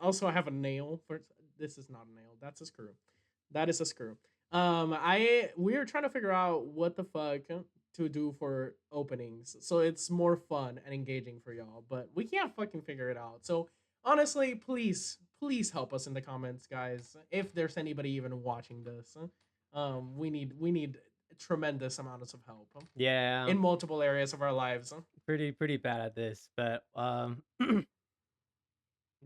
Also, I have a nail for this. Is not a nail. That's a screw. That is a screw. We're trying to figure out what the fuck to do for openings, so it's more fun and engaging for y'all. But we can't fucking figure it out. So honestly, please help us in the comments, guys. If there's anybody even watching this, we need tremendous amounts of help Yeah, in multiple areas of our lives. pretty bad at this, but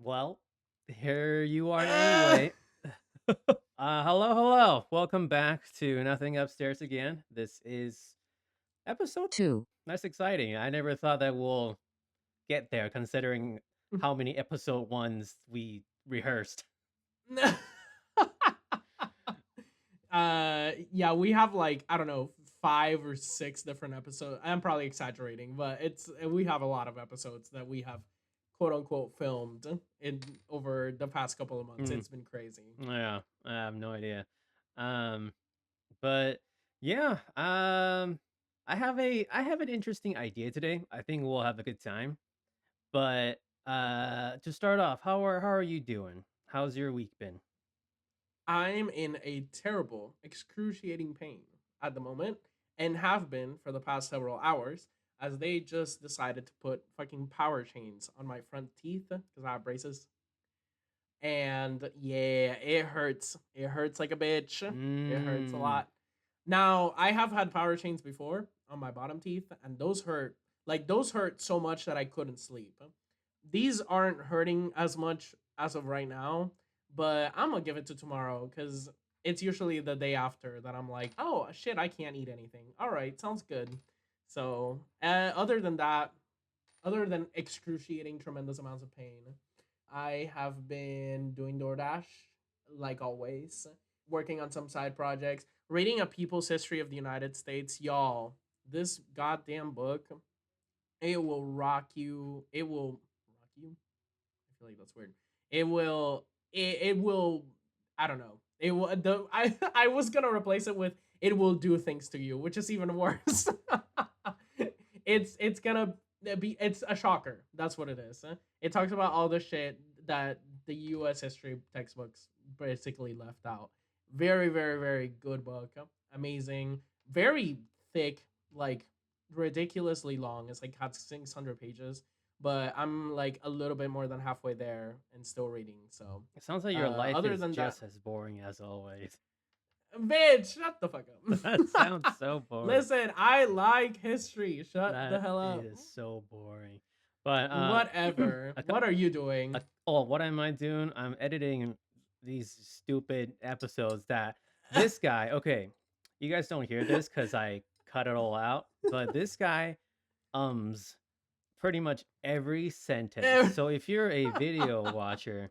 well, here you are anyway. Hello. Welcome back to Nothing Upstairs again. This is episode 2. That's exciting. I never thought that we'll get there considering how many episode ones we rehearsed. Yeah, we have like, I don't know, 5 or 6 different episodes. I'm probably exaggerating, but we have a lot of episodes that we have quote unquote filmed in over the past couple of months. Mm, It's been crazy. yeah, I have no idea. Um, but yeah, I have an interesting idea today. I think we'll have a good time. But to start off, how are you doing? How's your week been? I'm in a terrible, excruciating pain at the moment and have been for the past several hours as they just decided to put fucking power chains on my front teeth because I have braces. And yeah, it hurts. It hurts like a bitch. It hurts a Mm. lot. Now, I have had power chains before on my bottom teeth, and those hurt. Like, those hurt so much that I couldn't sleep. These aren't hurting as much as of right now, but I'm gonna give it to tomorrow because it's usually the day after that I'm like, oh shit, I can't eat anything. All right, sounds good. So, other than that, other than excruciating tremendous amounts of pain, I have been doing DoorDash like always, working on some side projects, reading A People's History of the United States. Y'all, this goddamn book, it will rock you. It will rock you. I feel like that's weird. It will I don't know. It will I was gonna replace it with it will do things to you, which is even worse. It's gonna be it's a shocker. That's what it is. It talks about all the shit that the US history textbooks basically left out. Very, very, very good book. Amazing. Very thick, like ridiculously long. It's like had 600 pages, but I'm like a little bit more than halfway there and still reading. So, It sounds like your life other is than that, just as boring as always. bitch, shut the fuck That sounds up. so boring. Listen, I like history. Shut the That hell up. is so boring. But Whatever. a, What are you doing? oh, what am I doing? I'm editing these stupid episodes that this guy, okay, you guys don't hear this because I cut it all out, but this guy ums pretty much every sentence. So if you're a video watcher,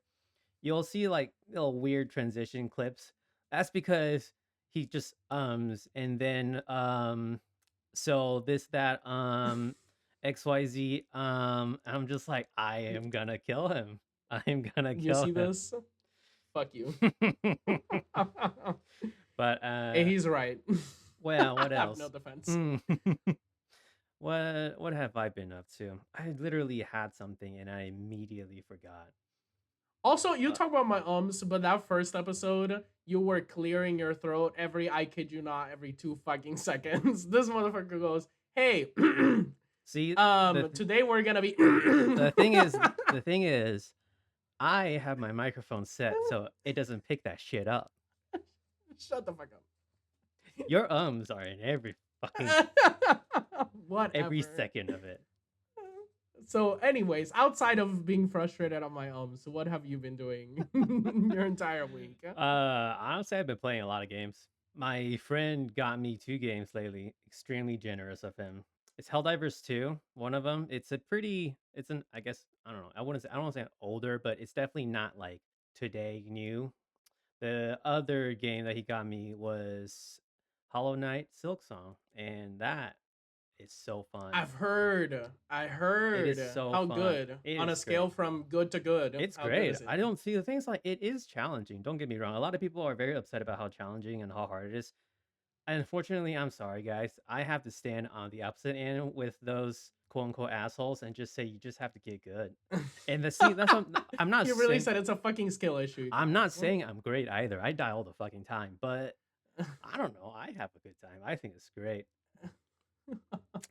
you'll see like little weird transition clips. That's because he just ums and then so this that XYZ I'm just like I am gonna kill him. I'm gonna You kill see him. this? Fuck you. But And he's right. well, I what have no else? defense. Hmm. What have I been up to? I literally had something and I immediately forgot. Also, you Uh, talk about my but that first episode, you were clearing your throat I kid you not, every 2 fucking seconds. This motherfucker goes, "Hey, See, the today we're gonna be." the thing is, the thing is, I have my microphone set so it doesn't pick that shit up. Shut the fuck Your ums are in every fucking up. every Whatever. second of it. So, anyways, outside of being frustrated on my so what have you been doing your entire week? Honestly, I've been playing a lot of games. My friend got me 2 games lately. Extremely generous of him. It's Helldivers 2, one of them. It's an, I guess, I don't know. I don't want to say older, but it's definitely not like today new. The other game that he got me was Hollow Knight Silk Song, and that is so fun. I It is heard. so How fun. good? It On a is great. scale from good to good, It's how good great. is it? I don't see the things like it is challenging. Don't get me wrong. A lot of people are very upset about how challenging and how hard it is. And unfortunately, I'm sorry, guys. I have to stand on the opposite end with those quote unquote assholes and just say you just have to get good. And that's what I'm not You really saying. said it's a fucking skill issue, I'm not guys. saying I'm great either. I die all the fucking time, but I don't know. I have a good time. I think it's great.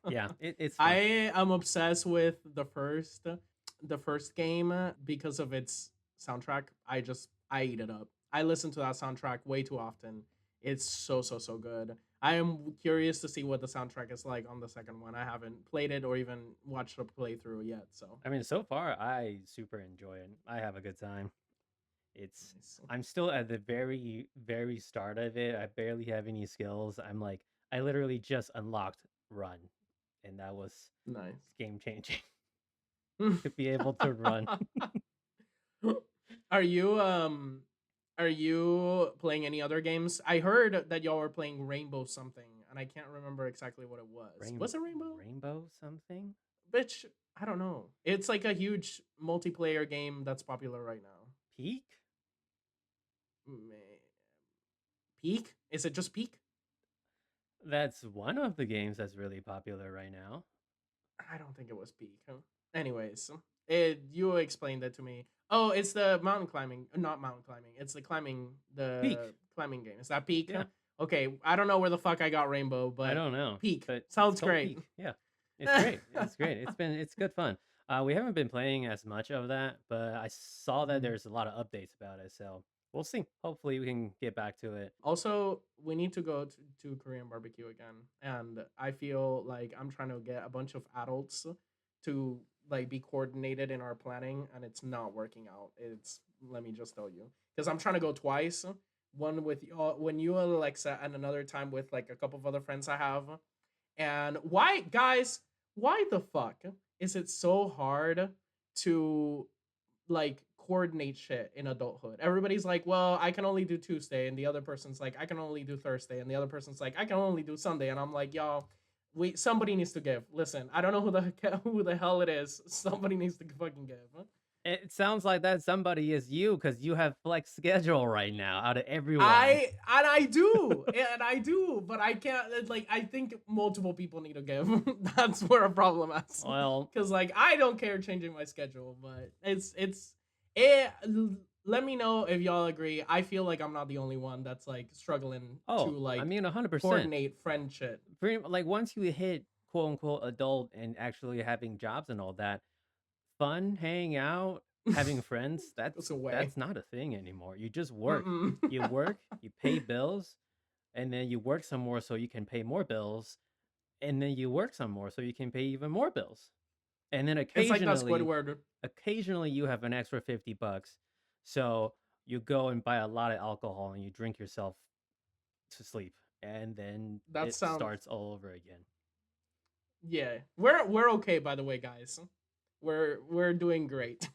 Yeah, it's I fun. am obsessed with the first game because of its soundtrack. I eat it up. I listen to that soundtrack way too often. It's so good. I am curious to see what the soundtrack is like on the second one. I haven't played it or even watched a playthrough yet. So I mean, so far I super enjoy it. I have a good time. It's nice, I'm still at the very start of it. I barely have any skills. I'm like I literally just unlocked run, and that was nice. game changing to be able to run. Are you playing any other games? I heard that y'all were playing Rainbow something, and I can't remember exactly what it was. Rain, Was it Rainbow? rainbow something? Bitch, I don't know. It's like a huge multiplayer game that's popular right now. Peak? Ma- Peak? Is it just Peak? That's one of the games that's really popular right now. I don't think it was Peak. Huh? Anyways, you explained it to me. Oh, it's the mountain climbing, not mountain climbing. It's Peak. the climbing game. Is that Peak? Yeah. Huh? Okay, I don't know where the fuck I got Rainbow, I but don't know, Peak but it's sounds called great. Peak. Yeah. It's great. It's great. It's good fun. We haven't been playing as much of that, but I saw that Mhm. there's a lot of updates about it, so we'll see. Hopefully we can get back to it. Also, we need to go to Korean barbecue again, and I feel like I'm trying to get a bunch of adults to like be coordinated in our planning, and it's not working out. It's Let me just tell you, because I'm trying to go twice. One with when you and Alexa, and another time with like a couple of other friends I have. And why, guys? Why the fuck is it so hard to like coordinate shit in adulthood? Everybody's like, well, I can only do Tuesday, and the other person's like, I can only do Thursday, and the other person's like, I can only do Sunday, and I'm like, y'all, somebody needs to give. Listen, I don't know who the hell it is. Somebody needs to fucking give. Huh? It sounds like that somebody is you because you have flex schedule right now out of everyone. I do, but I can't. Like, I think multiple people need to give. That's where a problem is. Well, Because like I don't care changing my schedule, but it. Let me know if y'all agree. I feel like I'm not the only one that's like struggling to I like mean 100%. coordinate friend shit. Pretty like once you hit quote unquote adult and actually having jobs and all that, fun, hanging out, having friends, Goes away. that's not a thing anymore. You just work. Mm-mm. You work, you pay bills, and then you work some more so you can pay more bills, and then you work some more so you can pay even more bills. And then It's like that Squidward. occasionally you have an extra 50 bucks. So you go and buy a lot of alcohol and you drink yourself to sleep, and then That it sounds. starts all over again. Yeah, we're okay, by the way, guys. We're doing great.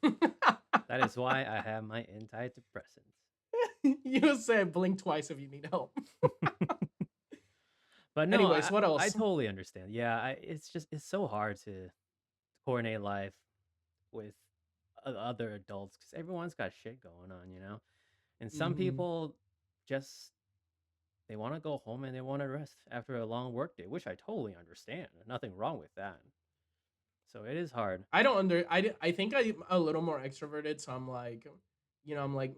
That is why I have my antidepressants. You said blink twice if you need help. But no, Anyways, what I else? totally understand. Yeah, it's so hard to coordinate life with other adults because everyone's got shit going on, you know. And some Hmm. people just they want to go home and they want to rest after a long work day, which I totally understand. Nothing wrong with that. So it is hard. I don't under. I think I'm a little more extroverted, so I'm like, I'm like,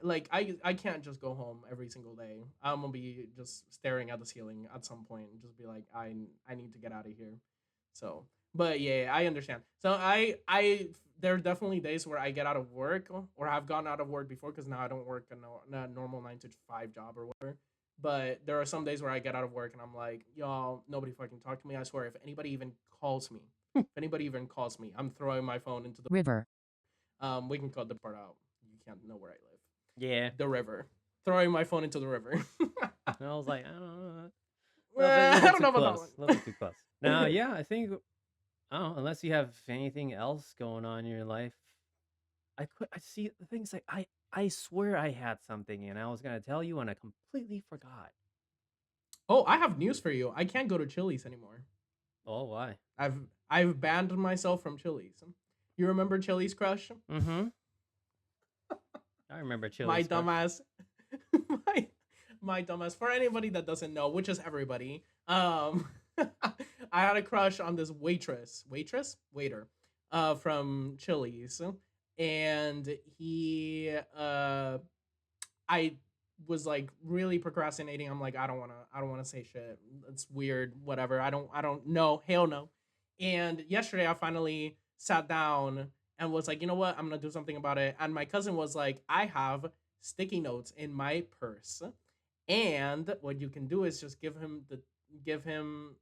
like I can't just go home every single day. I'm gonna be just staring at the ceiling at some point and just be like, I need to get out of here. So, but yeah, I understand. So there are definitely days where I get out of work or have gotten out of work before because now I don't work a, no, a normal 9 to 5 job or whatever. But there are some days where I get out of work and I'm like, y'all, nobody fucking talk to me. I swear, if anybody even calls me, I'm throwing my phone into the river, we can cut the part out. You can't know where I live. Yeah. The river. Throwing my phone into the river. And I was like, I don't know. A I little bit don't too know about that close. one. A little bit too close. Now, yeah, I think I don't know, unless you have anything else going on in your life. I see the things like I swear I had something and I was gonna tell you and I completely forgot. Oh, I have news for you. I can't go to Chili's anymore. Oh, why? I've I've banned myself from Chili's. You remember Chili's Crush? Mm-hmm. I remember My Chili's Crush. dumbass. my my dumbass. For anybody that doesn't know, which is everybody, I had a crush on this waiter, from Chili's, and I was like really procrastinating. I'm like, I don't wanna say shit. It's weird, whatever. I don't know, hell no. And yesterday I finally sat down and was like, you know what, I'm gonna do something about it. And my cousin was like, I have sticky notes in my purse, and what you can do is just give him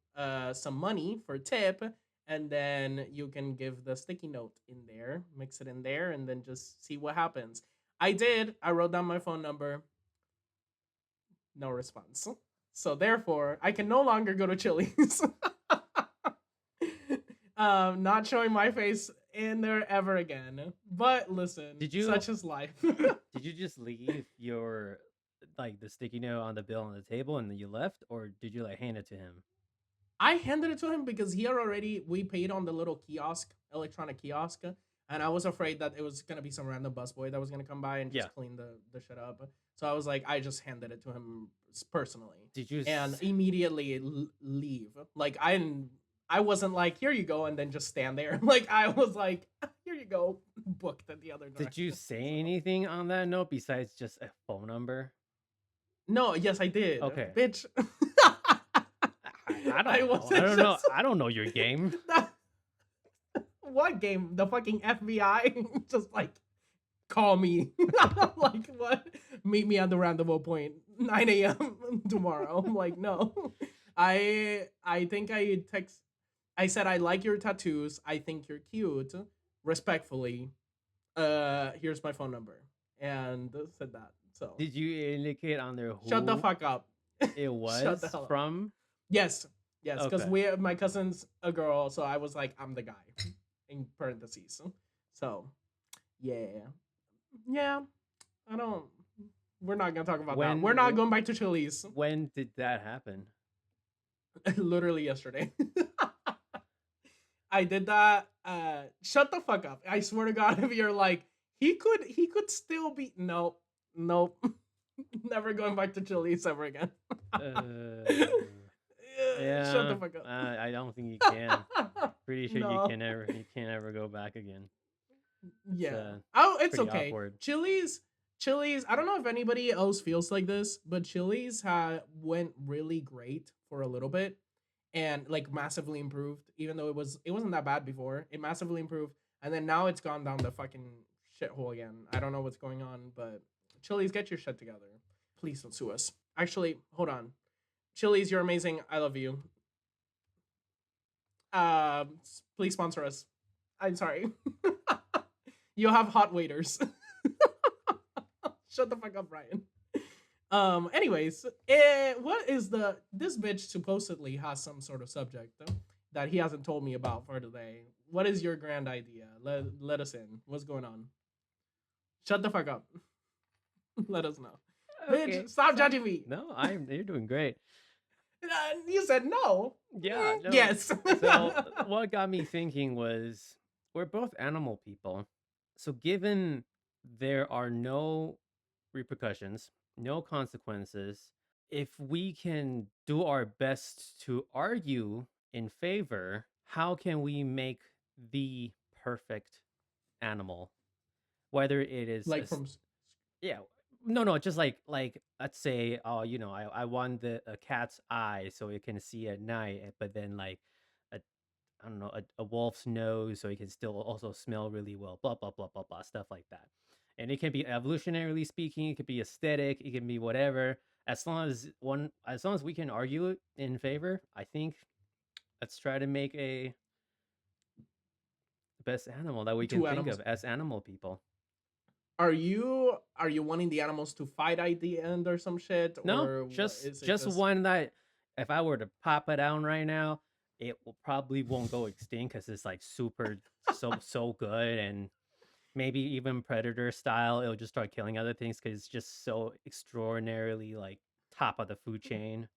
some money for tip, and then you can give the sticky note in there, mix it in there, and then just see what happens. I did. I wrote down my phone number. No response. So therefore, I can no longer go to Chili's. Not showing my face in there ever again. But listen, Did you such is life. did you just leave your like the sticky note on the bill on the table and then you left, or did you like hand it to him? I handed it to him because he had already we paid on the little kiosk, electronic kiosk, and I was afraid that it was gonna be some random busboy that was gonna come by and Yeah. just clean the shit up. So I was like, I just handed it to him personally, Did you? and immediately leave. Like I wasn't like, here you go, and then just stand there. Like I was like, here you go, booked at the other Did you direction. say So anything on that note besides just a phone number? no, yes, I did, Okay. bitch. I I don't know. I wasn't don't know. just I don't know your game. that, what game? The fucking FBI just like call me. Like what? Meet me at the rendezvous point, 9 a.m. tomorrow. I'm like, no. I think I said I like your tattoos. I think you're cute. Respectfully, here's my phone number. And said that. So Did you indicate on there shut the who fuck up. it Shut the was hell up. from? Yes. Yes, because Okay. we my cousin's a girl, so I was like, I'm the guy in parentheses. So yeah. Yeah. I don't. We're not gonna talk about that. We're not When going back to Chili's. when did that happen? Literally yesterday. I did that. Shut the fuck up. I swear to God, if you're like, he could still be. Nope. Nope. Never going back to Chili's ever again. Uh, Shut yeah. the fuck I don't think you can. up. Pretty sure No. you can't ever go back again. It's Yeah. Oh, it's pretty okay. awkward. Chili's. I don't know if anybody else feels like this, but Chili's had went really great for a little bit, and like massively improved. Even though it wasn't that bad before, it massively improved, and then now it's gone down the fucking shithole again. I don't know what's going on, but Chili's, get your shit together. Please don't sue us. Actually, hold on. Chili's, you're amazing. I love you. Please sponsor us. I'm sorry. You'll have hot waiters. Shut the fuck up, Ryan. Anyways, what is this bitch supposedly has some sort of subject that he hasn't told me about for today. What is your grand idea? Let us in. What's going on? Shut the fuck up. Let us know. Okay. Bitch, stop So judging me. no, you're doing great. You said no. Yeah, no. Yes. So what got me thinking was we're both animal people. So given there are no repercussions, no consequences, if we can do our best to argue in favor, how can we make the perfect animal? Whether it is Like from yeah. No, just like let's say, oh, I want a cat's eye so it can see at night, but then like a I don't know, a wolf's nose so it can still also smell really well, blah blah blah blah blah, stuff like that. And it can be evolutionarily speaking, it could be aesthetic, it can be whatever. As long as we can argue it in favor, I think let's try to make a best animal that we can two think of animals. as animal people. Are you wanting the animals to fight at the end or some shit, No, or what is it? just Just one that if I were to pop it down right now, it will probably won't go extinct because it's like super so good, and maybe even predator style. It'll just start killing other things because it's just so extraordinarily like top of the food chain.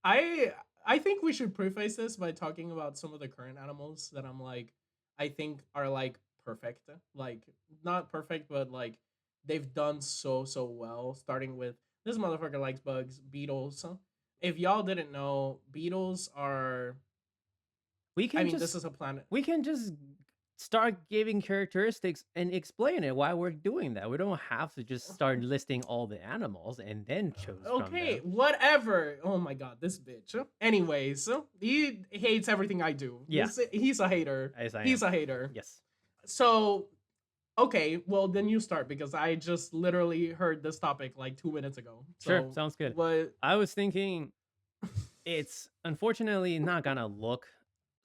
I I think we should preface this by talking about some of the current animals that I'm like I think are like perfect. Like not perfect, but like they've done so well. Starting with this motherfucker likes bugs, beetles, if y'all didn't know, beetles are. We I can mean, this just is a planet. we can just start giving characteristics and explain it why we're doing that. We don't have to just start listing all the animals and then choose from Okay, them. whatever. Oh my god, this bitch. Anyways, he hates everything I do. Yeah, He's a hater. as I He's am. a hater. Yes. So okay, well then you start because I just literally heard this topic like 2 minutes ago. Sure, So sounds good. what? I was thinking it's unfortunately not gonna look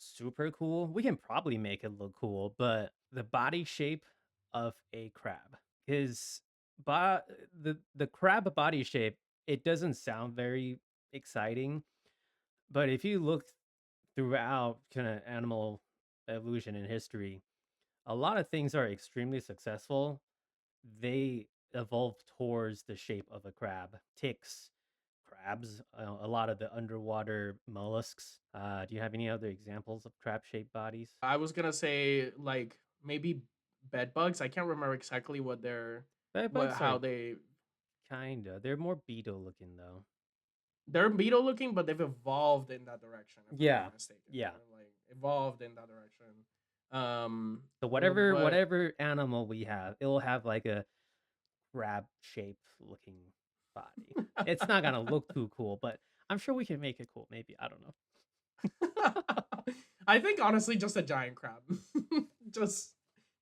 super cool. We can probably make it look cool, but the body shape of a crab is the crab body shape, it doesn't sound very exciting, but if you look throughout kind of animal evolution in history, a lot of things are extremely successful. They evolve towards the shape of a crab. Ticks, crabs, a lot of the underwater mollusks. Do you have any other examples of crab-shaped bodies? I was gonna say like maybe bed bugs. I can't remember exactly Bed what bugs how are they kinda. They're more beetle looking though. they're beetle looking, but they've evolved in that direction. If I'm Yeah, not mistaken, yeah. like evolved in that direction. So What whatever animal we have, it'll have like a crab-shaped looking body. It's not gonna look too cool, but I'm sure we can make it cool. Maybe I don't know. I think honestly, just a giant crab, just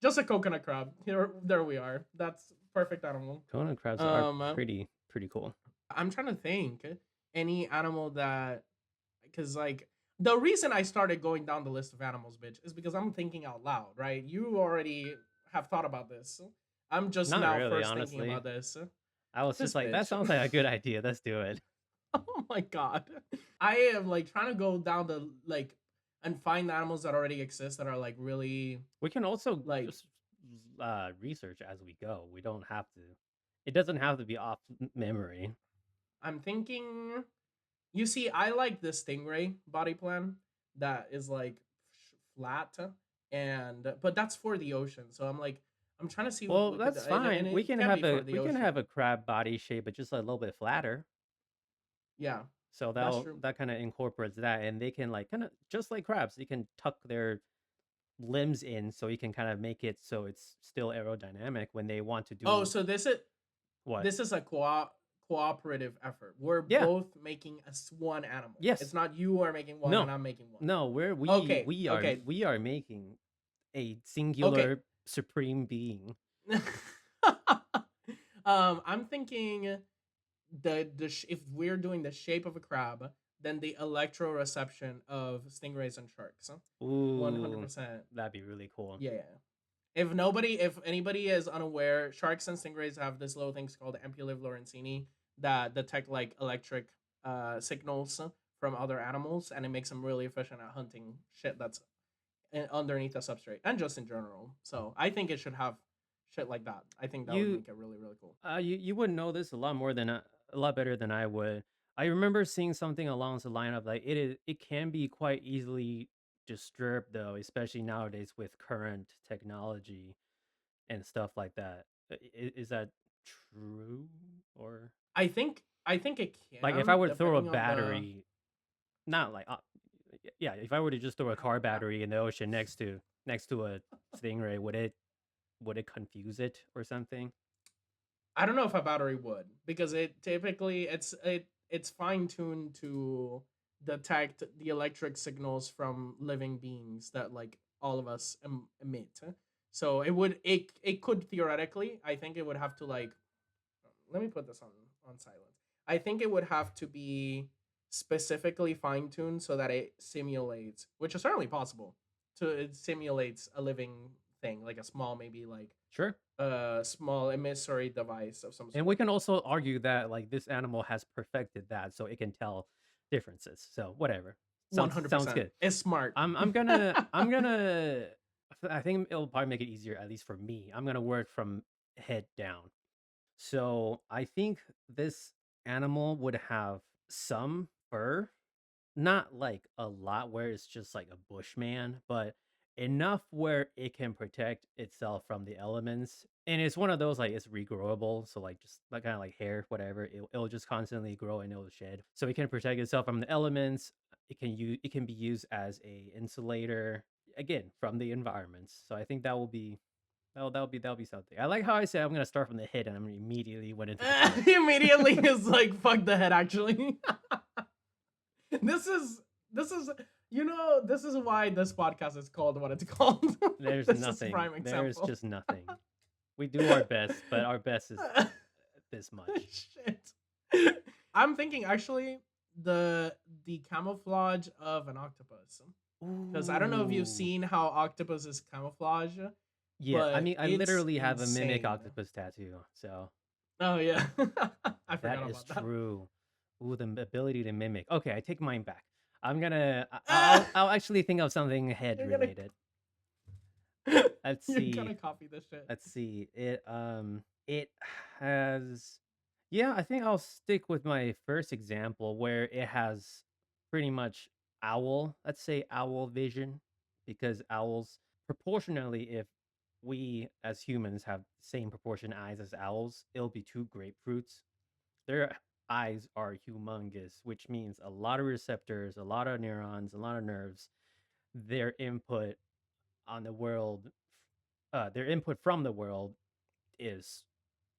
just a coconut crab. Here, there we are. That's perfect animal. Coconut crabs are Um, pretty cool. I'm trying to think any animal that because like the reason I started going down the list of animals, bitch, is because I'm thinking out loud. Right? You already have thought about this. I'm just Not now really, first thinking honestly. about this. I was This just like, that bitch. sounds like a good idea. Let's do it. Oh my god. I am like trying to go down the like and find animals that already exist that are like really We can also like just research as we go. We don't have to. It doesn't have to be off memory. I'm thinking you see I like the stingray body plan that is like flat and but that's for the ocean. So I'm like I'm trying to see what Well, we could that's and fine. it can be for the We can ocean. have a crab body shape, but just a little bit flatter. Yeah, So that's true. that kind of incorporates that, and they can like kind of just like crabs. They can tuck their limbs in, so you can kind of make it so it's still aerodynamic when they want to Oh, do so what? this is a cooperative effort. We're Yeah. both making one animal. It's Yes. not you are making one and No. I'm making one. No. Okay, okay, We are making a okay. singular supreme being. I'm thinking if we're doing the shape of a crab, then the electroreception of stingrays and sharks. 100%. Ooh, that'd be really cool. Yeah. If anybody is unaware, sharks and stingrays have this little things called ampullae lorenzini that detect like electric signals from other animals, and it makes them really efficient at hunting shit that's underneath the substrate and just in general. So I think it should have shit like that. I think that would You make it really really cool. you would know this a lot more than a lot better than I would. I remember seeing something along the line of like it can be quite easily disturbed though, especially nowadays with current technology and stuff like that. Is that true or I think it like if I can were to throw a depending on the. battery, not like yeah, if I were to just throw a car battery in the ocean next to a stingray, would it confuse it or something? I don't know if a battery would because it typically it's fine tuned to detect the electric signals from living beings that like all of us emit. So it could theoretically. I think it would have to like let me put this on silent. I think it would have to be specifically fine tuned so that it simulates, which is certainly possible, to it simulates a living thing like a small maybe like Sure. a small emissory device of some And sort. we can also argue that like this animal has perfected that so it can tell differences. So whatever. Sounds 100%. good. It's smart. I'm gonna I think it'll probably make it easier, at least for me. I'm gonna work from head down. So I think this animal would have some fur, not like a lot where it's just like a bushman, but enough where it can protect itself from the elements. And it's one of those like it's regrowable, so like just like kind of like hair, whatever. It'll just constantly grow and it'll shed, so it can protect itself from the elements. It can be used as a insulator again from the environments. So I think that will be that'll be something. I like how I said I'm gonna start from the head and I'm immediately went into the foot. Immediately is like fuck the head. Actually, this is this is this is why this podcast is called what it's called. There's This is nothing. prime There's example. just nothing. We do our best, but our best is this much. Shit. I'm thinking actually the camouflage of an octopus. Because I don't know if you've Ooh. seen how octopus is camouflage, Yeah, I but mean, I it's literally have a mimic insane. octopus tattoo, so Oh yeah. I that forgot is about that. true. Ooh, the ability to mimic. Okay, I take mine back. I'm gonna. Ah! I'll actually think of something head You're gonna related. Let's you're see. gonna copy this shit. Let's see. It has. Yeah, I think I'll stick with my first example where it has pretty much owl. Let's say owl vision, because owls proportionally, if we as humans have the same proportion eyes as owls, it'll be two grapefruits. Their eyes are humongous, which means a lot of receptors, a lot of neurons, a lot of nerves. Their input on the world, their input from the world is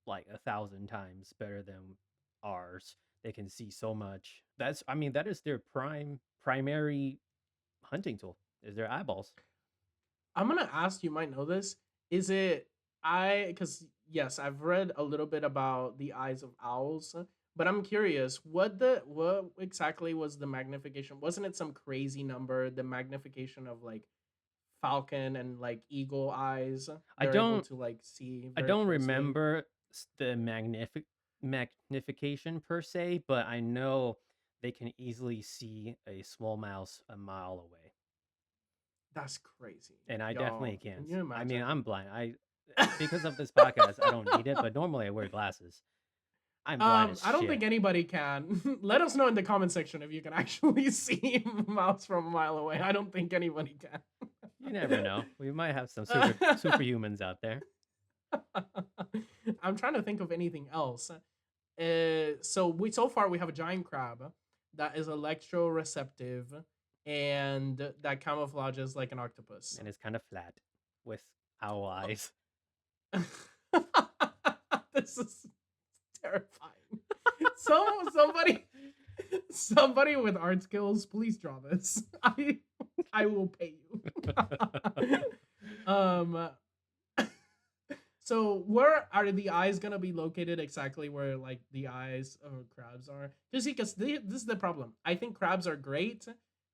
like 1,000 times better than ours. They can see so much. I mean, that is their primary hunting tool. Is their eyeballs. I'm gonna ask, you might know this. Is it because yes, I've read a little bit about the eyes of owls, but I'm curious, what exactly was the magnification? Wasn't it some crazy number, the magnification of like falcon and like eagle eyes? I They're able don't to like see I very don't closely. remember the magnification per se, but I know they can easily see a small mouse a mile away. That's crazy. And I Yo, definitely can't. can you I mean, imagine? I'm blind. I Because of this podcast, I don't need it, but normally I wear glasses. I'm blind as I don't shit. think anybody can. Let us know in the comment section if you can actually see a mouse from a mile away. I don't think anybody You never know. We might have some can. superhumans out there. I'm trying to think of anything else. So far we have a giant crab that is electroreceptive and that camouflages like an octopus. And it's kind of flat with owl eyes. This is terrifying. Somebody somebody with art skills, please draw this. I will pay you. um so where are the eyes gonna be located exactly where like the eyes of crabs are? Just because this is the problem. I think crabs are great,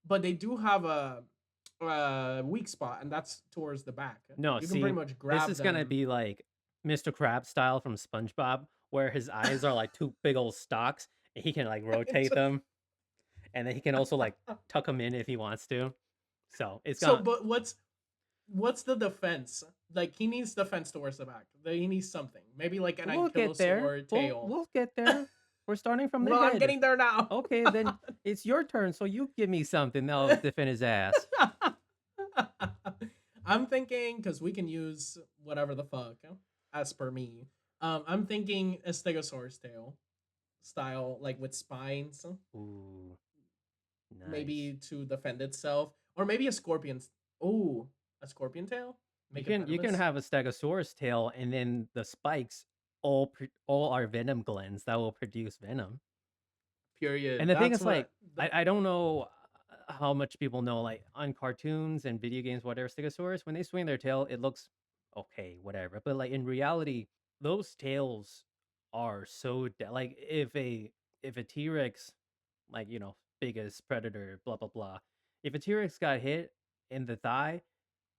but they do have a weak spot, and that's towards the back. No, You can pretty see, much this grab is gonna them. be like Mr. Krabs style from SpongeBob, where his eyes are like two big old stalks, and he can like rotate Just them, and then he can also like tuck them in if he wants to. So it's so, gonna. but what's the defense? Like he needs defense towards the back. He needs something. Maybe like an We'll get there. ankylosaur tail. We'll get there. We're starting from the Well, I'm head. getting there now. Okay, then it's your turn. So you give me something that'll defend his ass. I'm thinking because we can use whatever the fuck as per me. I'm thinking a stegosaurus tail style, like with spines, Ooh, nice. maybe to defend itself, or maybe a scorpion. Oh, a scorpion tail, make it You can venomous. have a Stegosaurus tail, and then the spikes all are venom glands that will produce venom. And Period. the thing That's is, like, what. The, I don't know how much people know, like on cartoons and video games, whatever. Stegosaurus, when they swing their tail, it looks okay, whatever. But like in reality, those tails are so like if a T Rex, like biggest predator, blah blah blah. If a T Rex got hit in the thigh,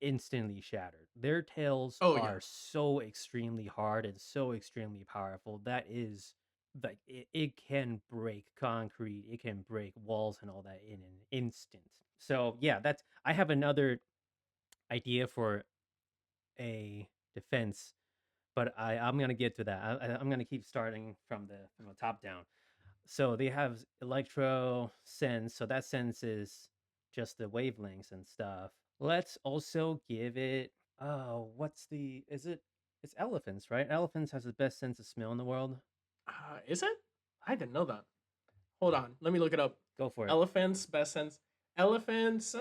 instantly shattered. Their tails oh yeah. are so extremely hard and so extremely powerful. That is like it can break concrete, it can break walls and all that in an instant. So yeah, that's I have another idea for a defense, but I'm gonna get to that. I'm gonna keep starting from the top down. So they have electro sense. So that sense is just the wavelengths and stuff. Let's also give it. Oh, what's the? Is it? It's elephants, right? Elephants has the best sense of smell in the world. Is it? I didn't know that. Hold on, let me look it up. Go for it. Elephants, best sense. Elephants.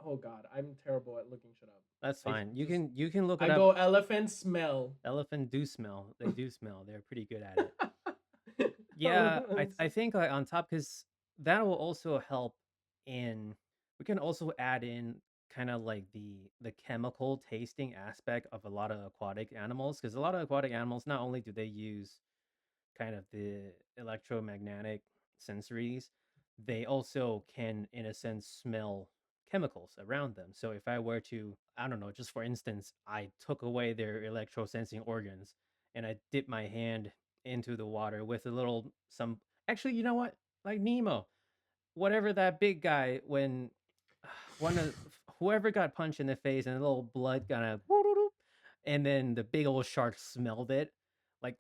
Oh God, I'm terrible at looking shit up. That's I fine. just You can look it I up. go elephant smell. Elephant do smell. They do smell. They're pretty good at it. Yeah, Elephants. I think like on top because that will also help in. We can also add in kind of like the chemical tasting aspect of a lot of aquatic animals because a lot of aquatic animals not only do they use kind of the electromagnetic sensories, they also can, in a sense, smell chemicals around them. So if I were to, I don't know, just for instance, I took away their electrosensing organs and I dipped my hand into the water with a little some. Actually, you know what? Like Nemo, whatever that big guy when one of whoever got punched in the face and a little blood kind of and then the big old shark smelled it like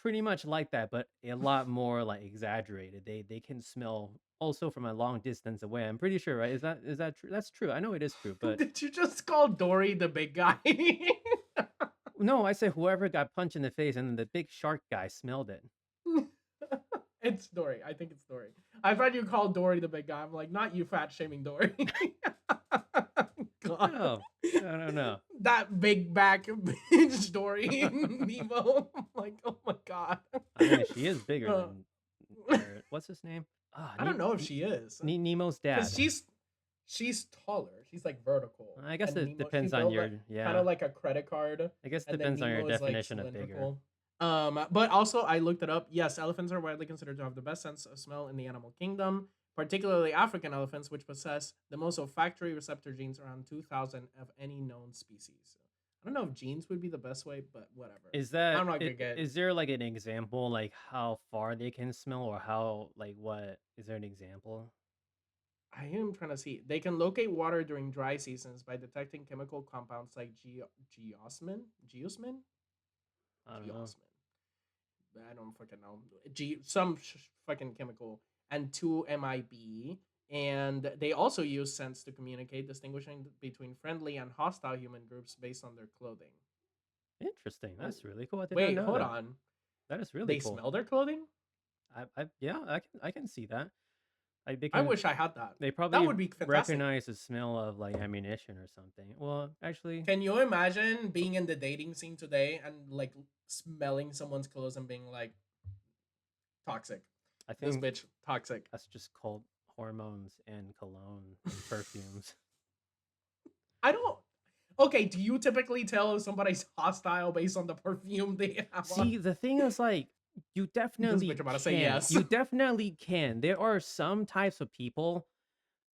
pretty much like that but a lot more like exaggerated. They can smell also from a long distance away. I'm pretty sure, right? Is that true? That's true. I know it is true, but Did you just call Dory the big guy? no, I said whoever got punched in the face and then the big shark guy smelled it. It's Dory. I think it's Dory. I thought you called Dory the big guy. I'm like, not you fat shaming Dory. God. No, no. That big back bitch Dory Nemo. I'm like, oh my God. I mean, she is bigger Uh, than what's his name? Ah, I don't know if she is. Nemo's Because dad. she's taller. She's like vertical. I guess And it Nemo, she depends on built your like kind yeah. of like a credit card. I guess it And then depends on your Nemo is like definition of bigger. cylindrical. But also I looked it up. Yes, elephants are widely considered to have the best sense of smell in the animal kingdom, particularly African elephants, which possess the most olfactory receptor genes, around 2,000 of any known species. I don't know if genes would be the best way, but whatever. Is I'm that not gonna get. is there like an example like how far they can smell or how like what is there an example? I am trying to see. They can locate water during dry seasons by detecting chemical compounds like geosmin, I don't know. geosmin. I don't fucking know. Some fucking chemical and 2-MIB. And they also use scents to communicate, distinguishing between friendly and hostile human groups based on their clothing. Interesting. Oh, That's really cool. I did not wait, know hold that. on. That is really They cool. smell their clothing? I yeah, I can see that. Like they I can wish I had that. they That probably would be fantastic. recognize the smell of like ammunition or something. Well, actually, Can you imagine being in the dating scene today and like smelling someone's clothes and being like, toxic? I This think bitch, toxic. that's just called hormones and cologne and perfumes. I don't. Okay, do you typically tell if somebody's hostile based on the perfume they have on? See, the thing is like you This bitch definitely about to say can. yes. You definitely can. There are some types of people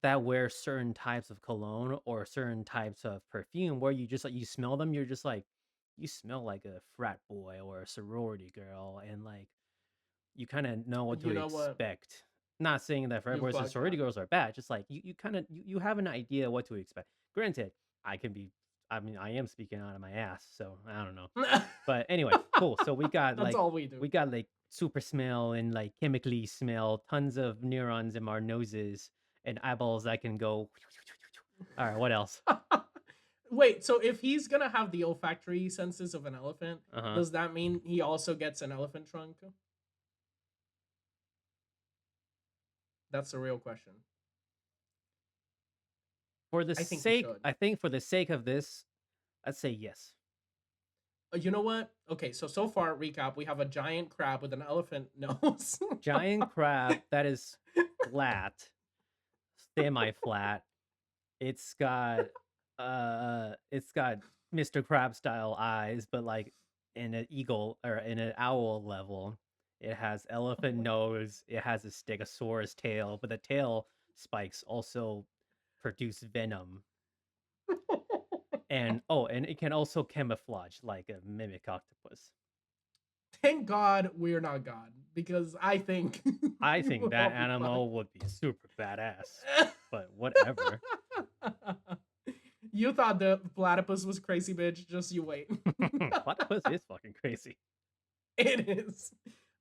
that wear certain types of cologne or certain types of perfume where you just like you smell them, you're just like you smell like a frat boy or a sorority girl and like you kind of know what to You know what? expect. Not saying that frat You boys and fucked sorority up. girls are bad, just like you kind of you have an idea what to expect. Granted, I can be I mean I am speaking out of my ass, so I don't know. But anyway, cool. So That's all we do. we got like super smell and like chemically smell, tons of neurons in our noses and eyeballs that can go. All right, what else? Wait, so if he's gonna have the olfactory senses of an elephant, Uh huh. does that mean he also gets an elephant trunk? That's the real question. For the I think he sake, should. I think for the sake of this, I'd say yes. You know what? Okay, so far recap: we have a giant crab with an elephant nose. Giant crab that is flat, semi flat. It's got Mr. Crab style eyes, but like in an eagle or in an owl level. It has elephant nose, it has a stegosaurus tail, but the tail spikes also produce venom. And oh, and it can also camouflage like a mimic octopus. Thank God we're not God, because I think I we think would that all be animal fucked. would be super badass. But whatever. You thought the platypus was crazy, bitch. Just you wait. Platypus is fucking crazy. It is.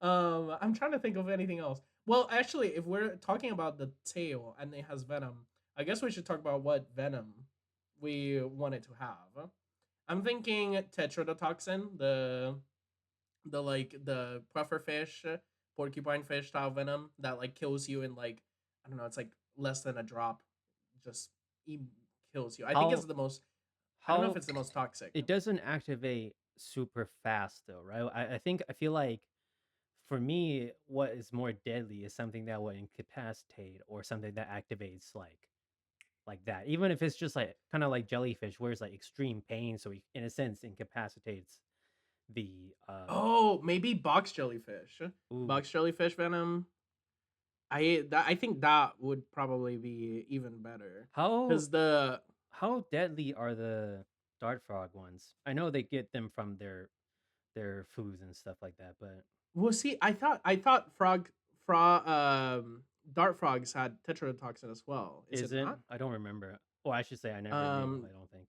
I'm trying to think of anything else. Well, actually, if we're talking about the tail and it has venom, I guess we should talk about what venom. we wanted to have. I'm thinking tetrodotoxin, the like the pufferfish, porcupine fish style venom that like kills you in like I don't know, it's like less than a drop, just e- kills you. I think it's How the most. I don't know if how it's the most toxic. it doesn't activate super fast though, right? I feel like for me, what is more deadly is something that will incapacitate or something that activates like that. Even if it's just like kind of like jellyfish, where it's like extreme pain, so in a sense incapacitates the Oh, maybe box jellyfish. ooh. Box jellyfish venom. I think that would probably be even better How because the how deadly are the dart frog ones? I know they get them from their foods and stuff like that, but well, see, I thought frog dart frogs had tetrodotoxin as well. Is is it it? not? I don't remember. Well, I should say I never knew. Um, I don't think.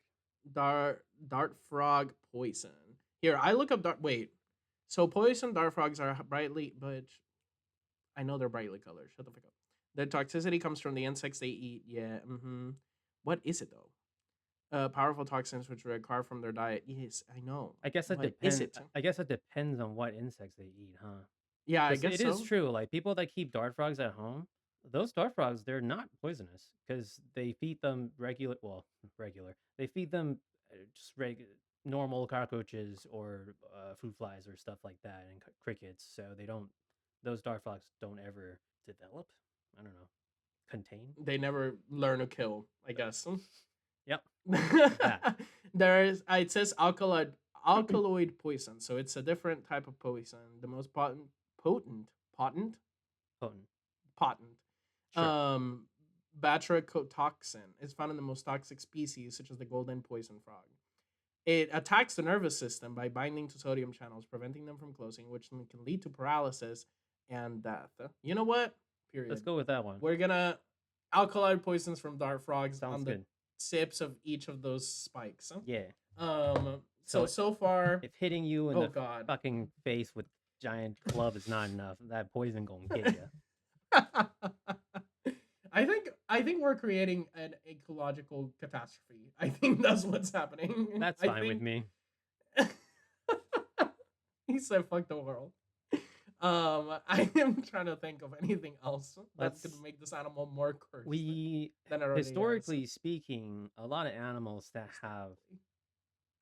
dart frog poison. Here, I look up dart. Wait, so poison dart frogs are brightly, but I know they're brightly colored. Shut the fuck up. Their toxicity comes from the insects they eat. Yeah. Mm-hmm. What is it though? Powerful toxins which are carved from their diet. Yes, I know. I guess that What is depends. it? I guess it depends on what insects they eat, huh? Yeah, I Because guess it is so. true. Like people that keep dart frogs at home, those dart frogs they're not poisonous because they feed them regular. Well, regular. They feed them just normal cockroaches or fruit flies or stuff like that and crickets. So they don't. Those dart frogs don't ever develop. I don't know. Contain. They never learn to kill, I Uh, guess. Yep. That There's it says alkaloid poison, so it's a different type of poison. The most potent potent. potent Sure. um batrachotoxin is found in the most toxic species such as the golden poison frog. It attacks the nervous system by binding to sodium channels, preventing them from closing, which can lead to paralysis and death. You know what? Let's Period. go with that one. We're gonna alkali poisons from dart frogs Sounds on the good. tips of each of those spikes. Yeah. So So so far, if hitting you in oh the god. fucking face with giant club is not enough, that poison gonna get you. I think we're creating an ecological catastrophe. I think that's what's happening. That's I fine with think me. he said fuck the world. I am trying to think of anything else that could Let's make this animal more cursed we than it already is. historically speaking, a lot of animals that have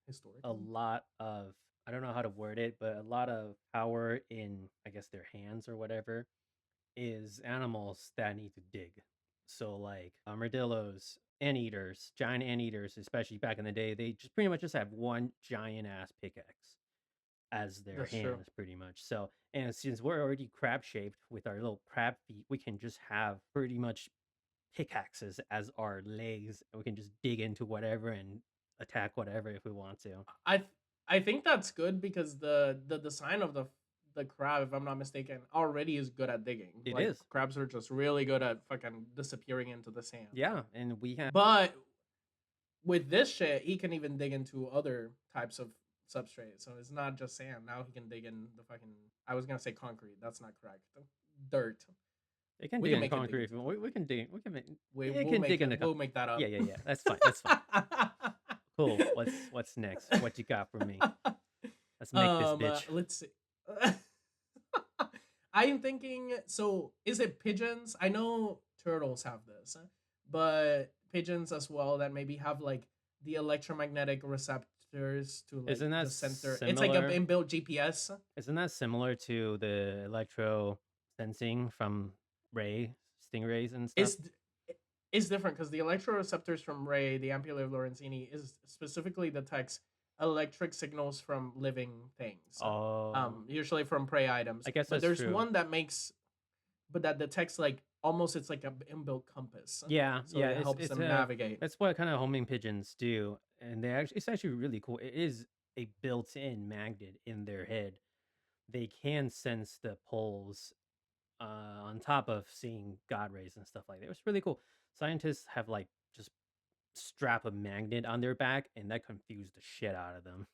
Historically. a Historically. lot of I don't know how to word it, but a lot of power in I guess their hands or whatever is animals that need to dig. So like armadillos, anteaters, giant anteaters, especially back in the day, they just pretty much just have one giant ass pickaxe as their That's true. hands, pretty much. So, and since we're already crab shaped with our little crab feet, we can just have pretty much pickaxes as our legs, and we can just dig into whatever and attack whatever if we want to. I th- I think that's good because the design of the crab, if I'm not mistaken, already is good at digging. It Like is, crabs are just really good at fucking disappearing into the sand. yeah, and we have But with this shit, he can even dig into other types of substrate. So it's not just sand. Now he can dig in the fucking. I was gonna say concrete. That's not correct. Dirt. it can We dig can in make it dig concrete. If into we, concrete. we can dig. We can make it We'll can make dig it. into. We'll make that Yeah, up. yeah, yeah. That's fine. That's fine. Cool. What's next? What you got for me? Let's make this bitch. Let's see. I am thinking. So, is it pigeons? I know turtles have this, but pigeons as well that maybe have like the electromagnetic receptors to like Isn't that just center. It's like a similar? inbuilt GPS. Isn't that similar to the electro sensing from ray stingrays and stuff? It's is different because the electroreceptors from Ray, the ampulla of Lorenzini, is specifically detects electric signals from living things. Oh, Usually from prey items. I guess But that's there's true. one that makes, but that detects like almost it's like a inbuilt compass, Yeah, so yeah. it It's helps it's them a navigate. that's what kind of homing pigeons do, and they actually it's actually really cool. It is a built-in magnet in their head. They can sense the poles on top of seeing God rays and stuff like that. It was really cool. Scientists have like just strap a magnet on their back, and that confused the shit out of them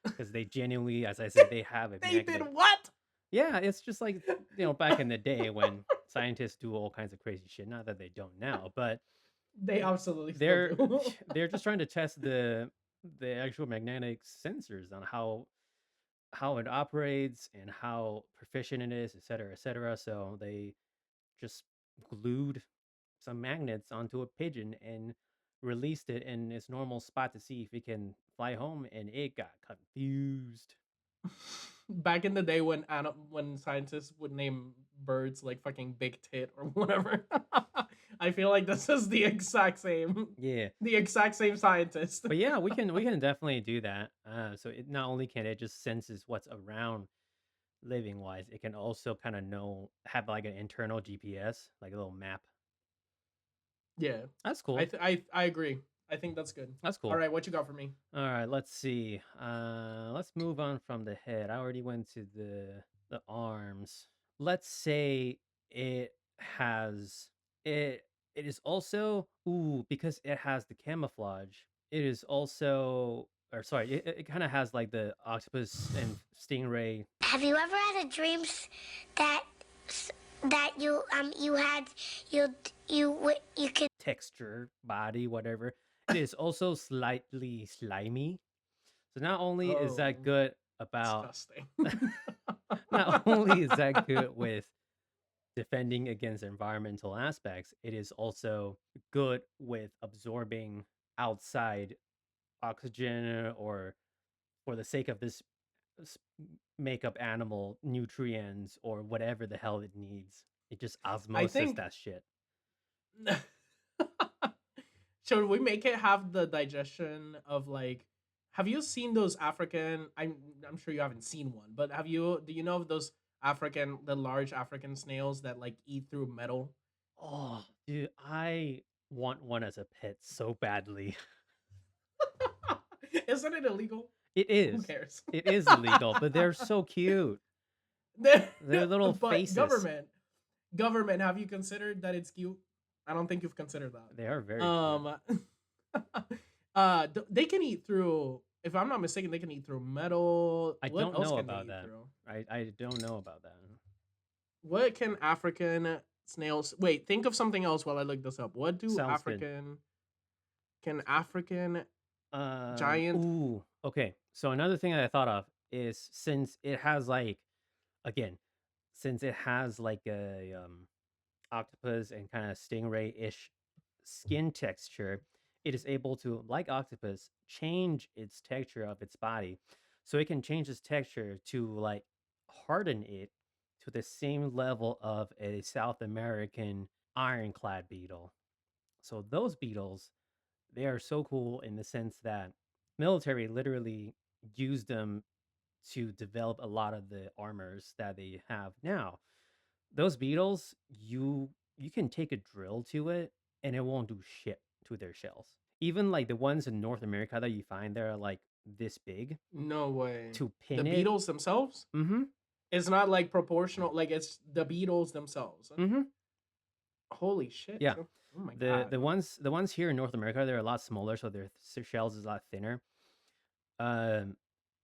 because they genuinely, as I said, they have a They did magnet. what? Yeah, it's just like back in the day when scientists do all kinds of crazy shit. Not that they don't now, but They absolutely still they're do. they're just trying to test the actual magnetic sensors on how it operates and how proficient it is, et cetera, et cetera. So they just glued some magnets onto a pigeon and released it in its normal spot to see if it can fly home, and it got confused. Back in the day when scientists would name birds like fucking big tit or whatever. I feel like this is Yeah. the exact same scientist. But yeah, we can definitely do that. So it not only can it just senses what's around living wise, it can also kind of know have like an internal GPS, like a little map. Yeah, That's cool. I agree. I think that's good. That's All cool. right, what you got for me? All right, let's see. Let's move on from the head. I already went to the arms. Let's say it has it. It is also because it has the camouflage. It is also, or sorry, it kind of has like the octopus and stingray Have you ever had a dream that that you had you you could texture, body, whatever. It is also slightly slimy. So not only is that Oh, good about disgusting. not only is that good with defending against environmental aspects, it is also good with absorbing outside oxygen or for the sake of this s- makeup animal nutrients or whatever the hell it needs. It just I osmosis think that shit. should we make it have the digestion of like have you seen those African I'm sure you haven't seen one, but do you know of those the large African snails that like eat through metal? Oh, dude, I want one as a pet so badly. Isn't it illegal? It Who is. cares? It is illegal, but they're so cute. They're- Their little but faces. government, have you considered that it's cute? I don't think you've considered They are that. very cute. They can eat through. If I'm not mistaken, they can eat through metal. I What don't else know can they about eat that. through? I don't know about that. What can African snails? Wait, think of something else while I look this up. What do Sounds good. African can African giant? Okay. So another thing that I thought of is since it has like again, since it has like a octopus and kind of stingray-ish skin texture, it is able to, like octopus, change its texture of its body. So it can change its texture to like harden it to the same level of a South American ironclad beetle. So those beetles, they are so cool in the sense that military literally use them to develop a lot of the armors that they have now. Those beetles, you can take a drill to it and it won't do shit to their shells. Even like the ones in North America that you find that are like this big No way. to The pin it. beetles themselves? Mm-hmm. It's not like proportional. Like it's the beetles themselves. Mm-hmm. Holy shit! Yeah. Oh my The god. the ones here in North America, they're a lot smaller, so their shells is a lot thinner. Um,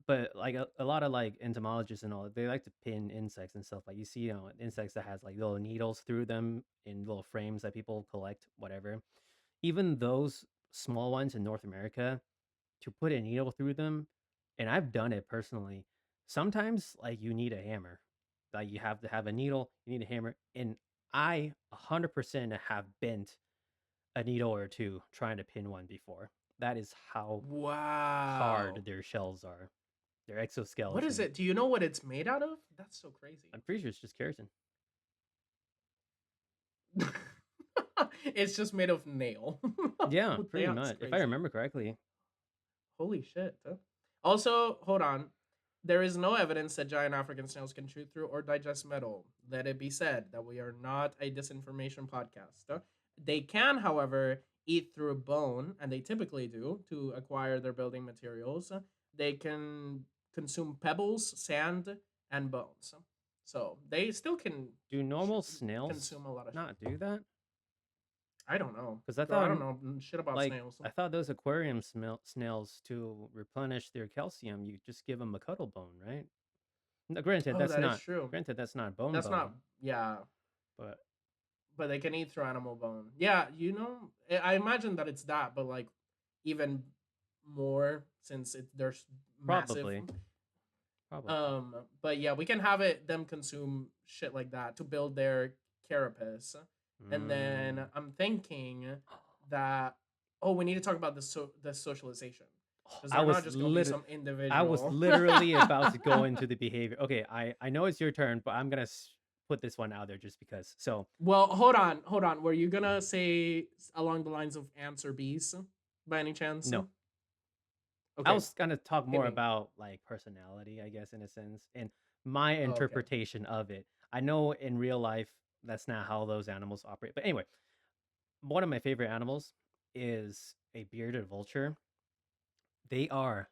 but like a lot of like entomologists and all, they like to pin insects and stuff. Like you see, insects that has like little needles through them in little frames that people collect, whatever. Even those small ones in North America, to put a needle through them, and I've done it personally. Sometimes like you need a hammer, like you have to have a needle, you need a hammer, and I 100% have bent a needle or two trying to pin one before. That is how hard Wow. their shells are. Their What is exoskeleton. it? Do you know what it's made out of? That's so crazy. I'm pretty sure it's just keratin. It's just made of nail. Yeah, pretty That's much. If I crazy. remember correctly. Holy shit. Huh? Also, hold on. There is no evidence that giant African snails can chew through or digest metal. Let it be said that we are not a disinformation podcast. They can, however, eat through bone, and they typically do to acquire their building materials. They can consume pebbles, sand, and bones. So they still can Do sh- normal snails consume a lot of shit. not do that? I don't know, Because I bro. I thought don't know shit about like snails. I thought those aquarium snails to replenish their calcium, you just give them a cuddle bone, right? No, Oh, that is true. granted that's not bone That's not. bone, Yeah, but but they can eat through animal bone. Yeah, I imagine that it's that, but like even more since there's massive. Probably. Probably. But yeah, we can have it them consume shit like that to build their carapace, and then Mm. I'm thinking that we need to talk about the socialization because I they're not was just gonna be literally some I was individual. literally about to go into the behavior. Okay, I know it's your turn, but I'm gonna put this one out there just because. So Well, hold on. Were you gonna say along the lines of ants or bees by any chance? no, I Okay, was gonna talk hit more me. about like personality, I guess, in a sense, and my Oh, okay. interpretation of it. I know in real life that's not how those animals operate, but anyway, one of my favorite animals is a bearded vulture. They are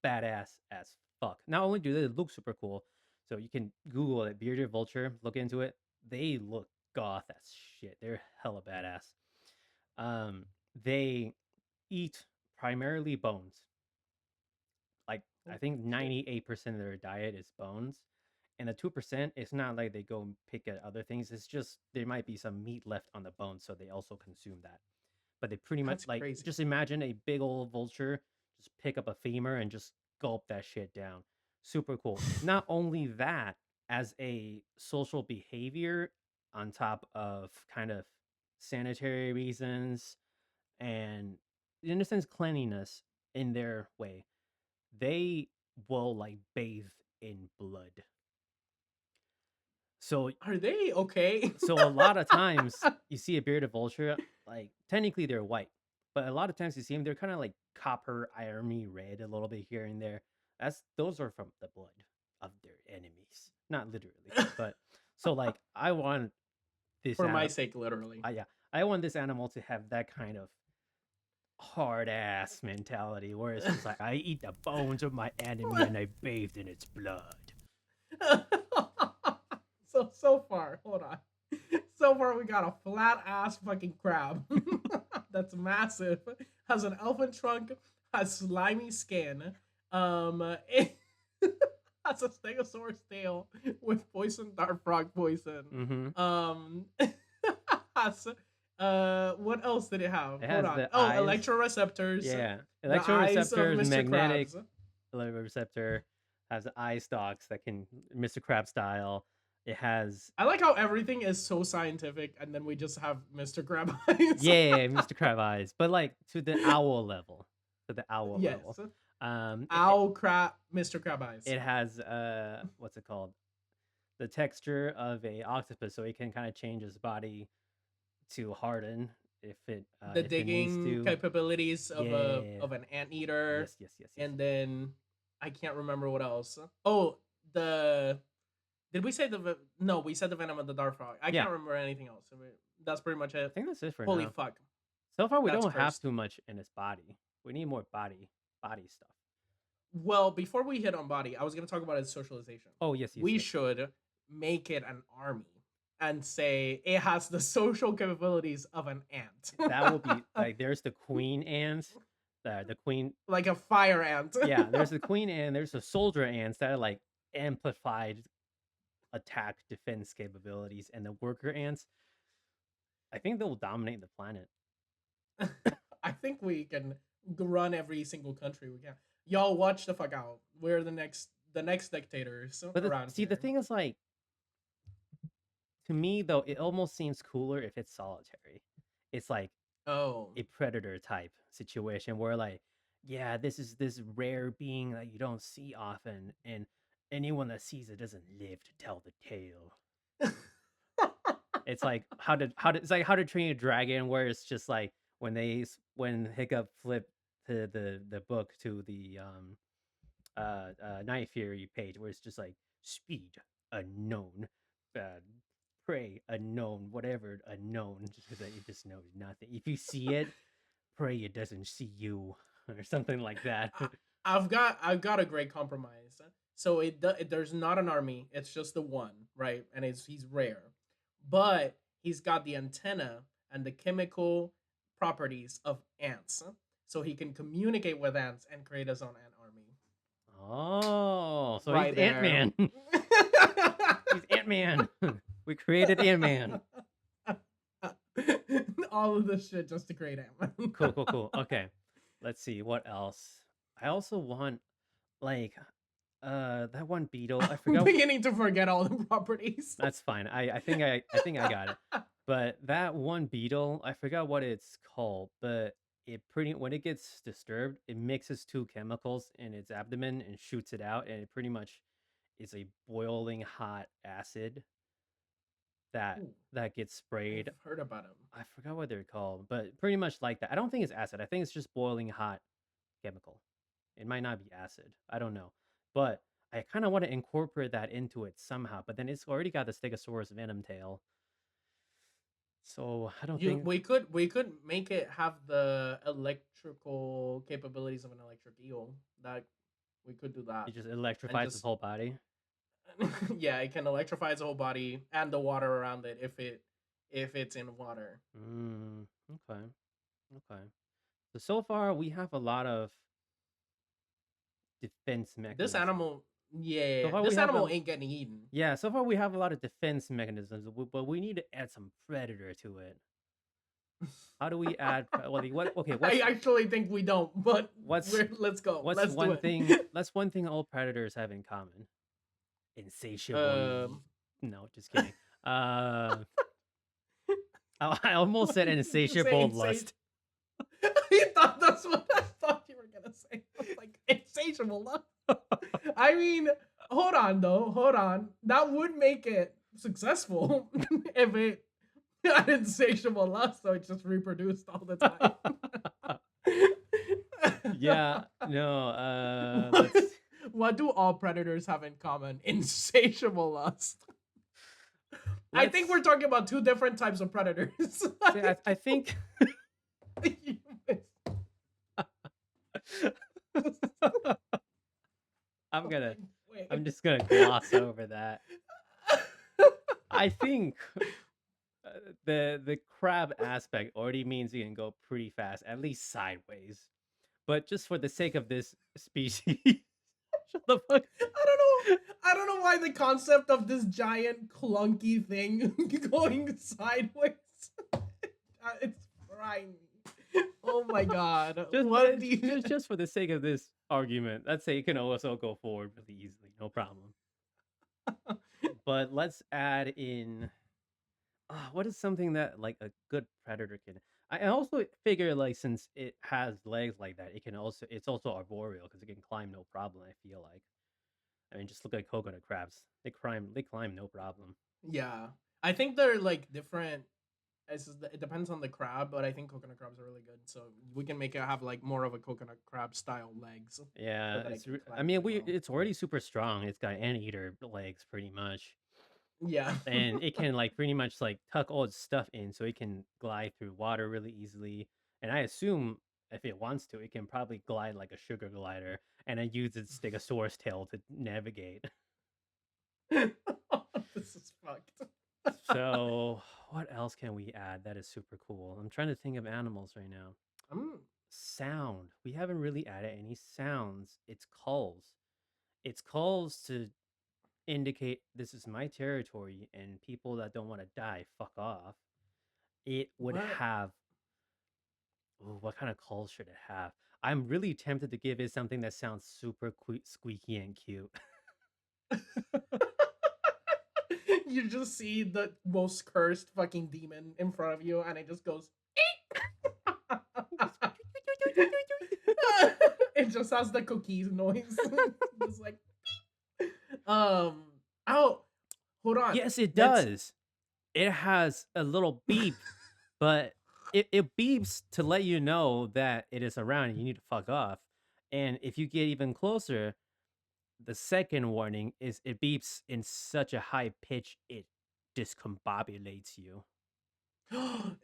badass as fuck. Not only do they look super cool, so you can Google it, bearded vulture, look into it. They look goth as shit. They're hella badass. Um, they eat primarily bones. Like I Holy think shit. 98% of their diet is bones. And the 2%, it's not like they go and pick at other things. It's just there might be some meat left on the bone, so they also consume that. But they pretty much That's like crazy. just imagine a big old vulture just pick up a femur and just gulp that shit down. Super cool. Not only that, as a social behavior on top of kind of sanitary reasons and in a sense cleanliness in their way, they will like bathe in blood. So Are they okay? so a lot of times you see a bearded vulture, like technically they're white, but a lot of times you see them, they're kind of like copper, irony red, a little bit here and there. Those are from the blood of their enemies, not literally, but so like I want this For my animal, sake, literally. yeah, I want this animal to have that kind of hard ass mentality where it's just like I eat the bones of my enemy and I bathed in its blood. So far, hold on. So far, we got a flat ass fucking crab that's massive, has an elephant trunk, has slimy skin, it has a stegosaurus tail with poison dart frog poison. Mm-hmm. Um, has what else did it have? It Hold has on. the Oh, eyes. electroreceptors, Yeah. the eyes of Electroreceptors, Mr. magnetic Krabs. receptor, has eye stalks that can Mr. Crab style. It has I like how everything is so scientific, and then we just have Mr. Crab eyes. yeah, Mr. Crab eyes, but like to the owl level. To the owl level. Yes, Um it, owl crab, Mr. Crab eyes. it has what's it called? The texture of a octopus, so it can kind of change its body to harden The if it needs digging to. capabilities of a Yeah. of an anteater, Yes, yes, yes, yes. and then I can't remember what else. Oh, the did we say no? We said the venom of the dart frog. I Yeah. can't remember anything else. That's pretty much I it. think that's it for Holy now. fuck, So far, we that's don't have cursed. too much in its body. We need more body stuff. Well, before we hit on body, I was going to talk about its socialization. Oh yes, yes, We yes. should make it an army and say it has the social capabilities of an That will be ant. like there's the queen ants, the queen. Like a fire ant. Yeah, there's the queen ant. There's the soldier ants that are like amplified attack defense capabilities, and the worker ants. I think they'll dominate the planet. I think we can run every single country we can. Y'all watch the fuck out. We're the next dictators But around see, the here. thing is, like, to me though, it almost seems cooler if it's solitary. It's like Oh, a predator type situation where like yeah, this is this rare being that you don't see often, and anyone that sees it doesn't live to tell the tale. It's like it's like How to Train a Dragon, where it's just like when Hiccup flipped the book to the Night Fury page, where it's just like speed unknown, uh, prey unknown, whatever unknown, just that it just knows nothing. If you see it, pray it doesn't see you, or something like that. I've got a great compromise. So there's not an army. It's just the one, right? And he's rare, but he's got the antenna and the chemical properties of ants, so he can communicate with ants and create his own ant army. Oh, so he's Right Ant there. Man. He's Ant Man. We created Ant Man. All of this shit just to create Ant-Man. Cool, cool, cool. Okay. Let's see what else. I also want like that one beetle. I I'm forgot. beginning to forget all the properties. That's fine. I think I got it. But that one beetle, I forgot what it's called, but it pretty when it gets disturbed, it mixes two chemicals in its abdomen and shoots it out, and it pretty much is a boiling hot acid that Ooh, that gets I've sprayed. heard about him. I forgot what they're called, but pretty much like that. I don't think it's acid. I think it's just boiling hot chemical. It might not be acid. I don't know. But I kind of want to incorporate that into it somehow. But then it's already got the Stegosaurus venom tail. So I don't You think we could make it have the electrical capabilities of an electric eel. That we could do that. it just And electrifies his just whole body. yeah, it can electrify its whole body and the water around it if it's in water. Okay. Okay. So far we have a lot of defense This mechanisms. animal, So yeah, far we this have animal a ain't getting eaten. yeah, so far we have a lot of defense mechanisms, but we need to add some predator to it. How do we add well, what okay, I actually think we don't, but what's let's go. what's Let's do one it. thing that's one thing all predators have in common? Insatiable um, no, just kidding. Uh I almost said you say insatiable insatiable. lust. I thought that's what I thought you were gonna say. I was like, insatiable love. I mean, hold on though, hold on. That would make it successful if it had insatiable lust, so it just reproduced all the time. Yeah, no, what, let's what do all predators have in common? Insatiable lust. I think we're let's talking about two different types of predators. see I think You missed. I'm I'm gonna like, wait. I'm just gonna gloss over that. I think the crab aspect already means you can go pretty fast, at least sideways. But just for the sake of this species, shut the fuck. I don't know why the concept of this giant clunky thing going sideways. It's frying me. Oh my god. Just What do you just for the sake of this argument, let's say it can also go forward really easily, no problem. But let's add in what is something that like a good predator can. I also figure like since it has legs like that, it's also arboreal because it can climb no problem. I feel like. I mean, just look at coconut crabs. They climb no problem. Yeah. I think they're like different. It depends on the crab, but I think coconut crabs are really good. So we can make it have like more of a coconut crab style legs so Yeah, that it can I climb mean, really well. it's already super strong. It's got anteater legs pretty much, Yeah. and it can like pretty much like tuck all its stuff in, so it can glide through water really easily. And I assume if it wants to, it can probably glide like a sugar glider, and then use its stegosaurus tail to navigate. This is fucked. So, what else can we add that is super cool? I'm trying to think of animals right now. Mm, Sound. We haven't really added any sounds. It's calls. It's calls to indicate this is my territory and people that don't want to die, fuck off. It would what? have. Ooh, what kind of calls should it have? I'm really tempted to give it something that sounds super squeaky and cute. You just see the most cursed fucking demon in front of you, and it just goes. It just has the cookies noise. Just like. Um. Oh, hold on. Yes, it Let's. does. It has a little beep, but it beeps to let you know that it is around and you need to fuck off. And if you get even closer, the second warning is it beeps in such a high pitch it discombobulates you.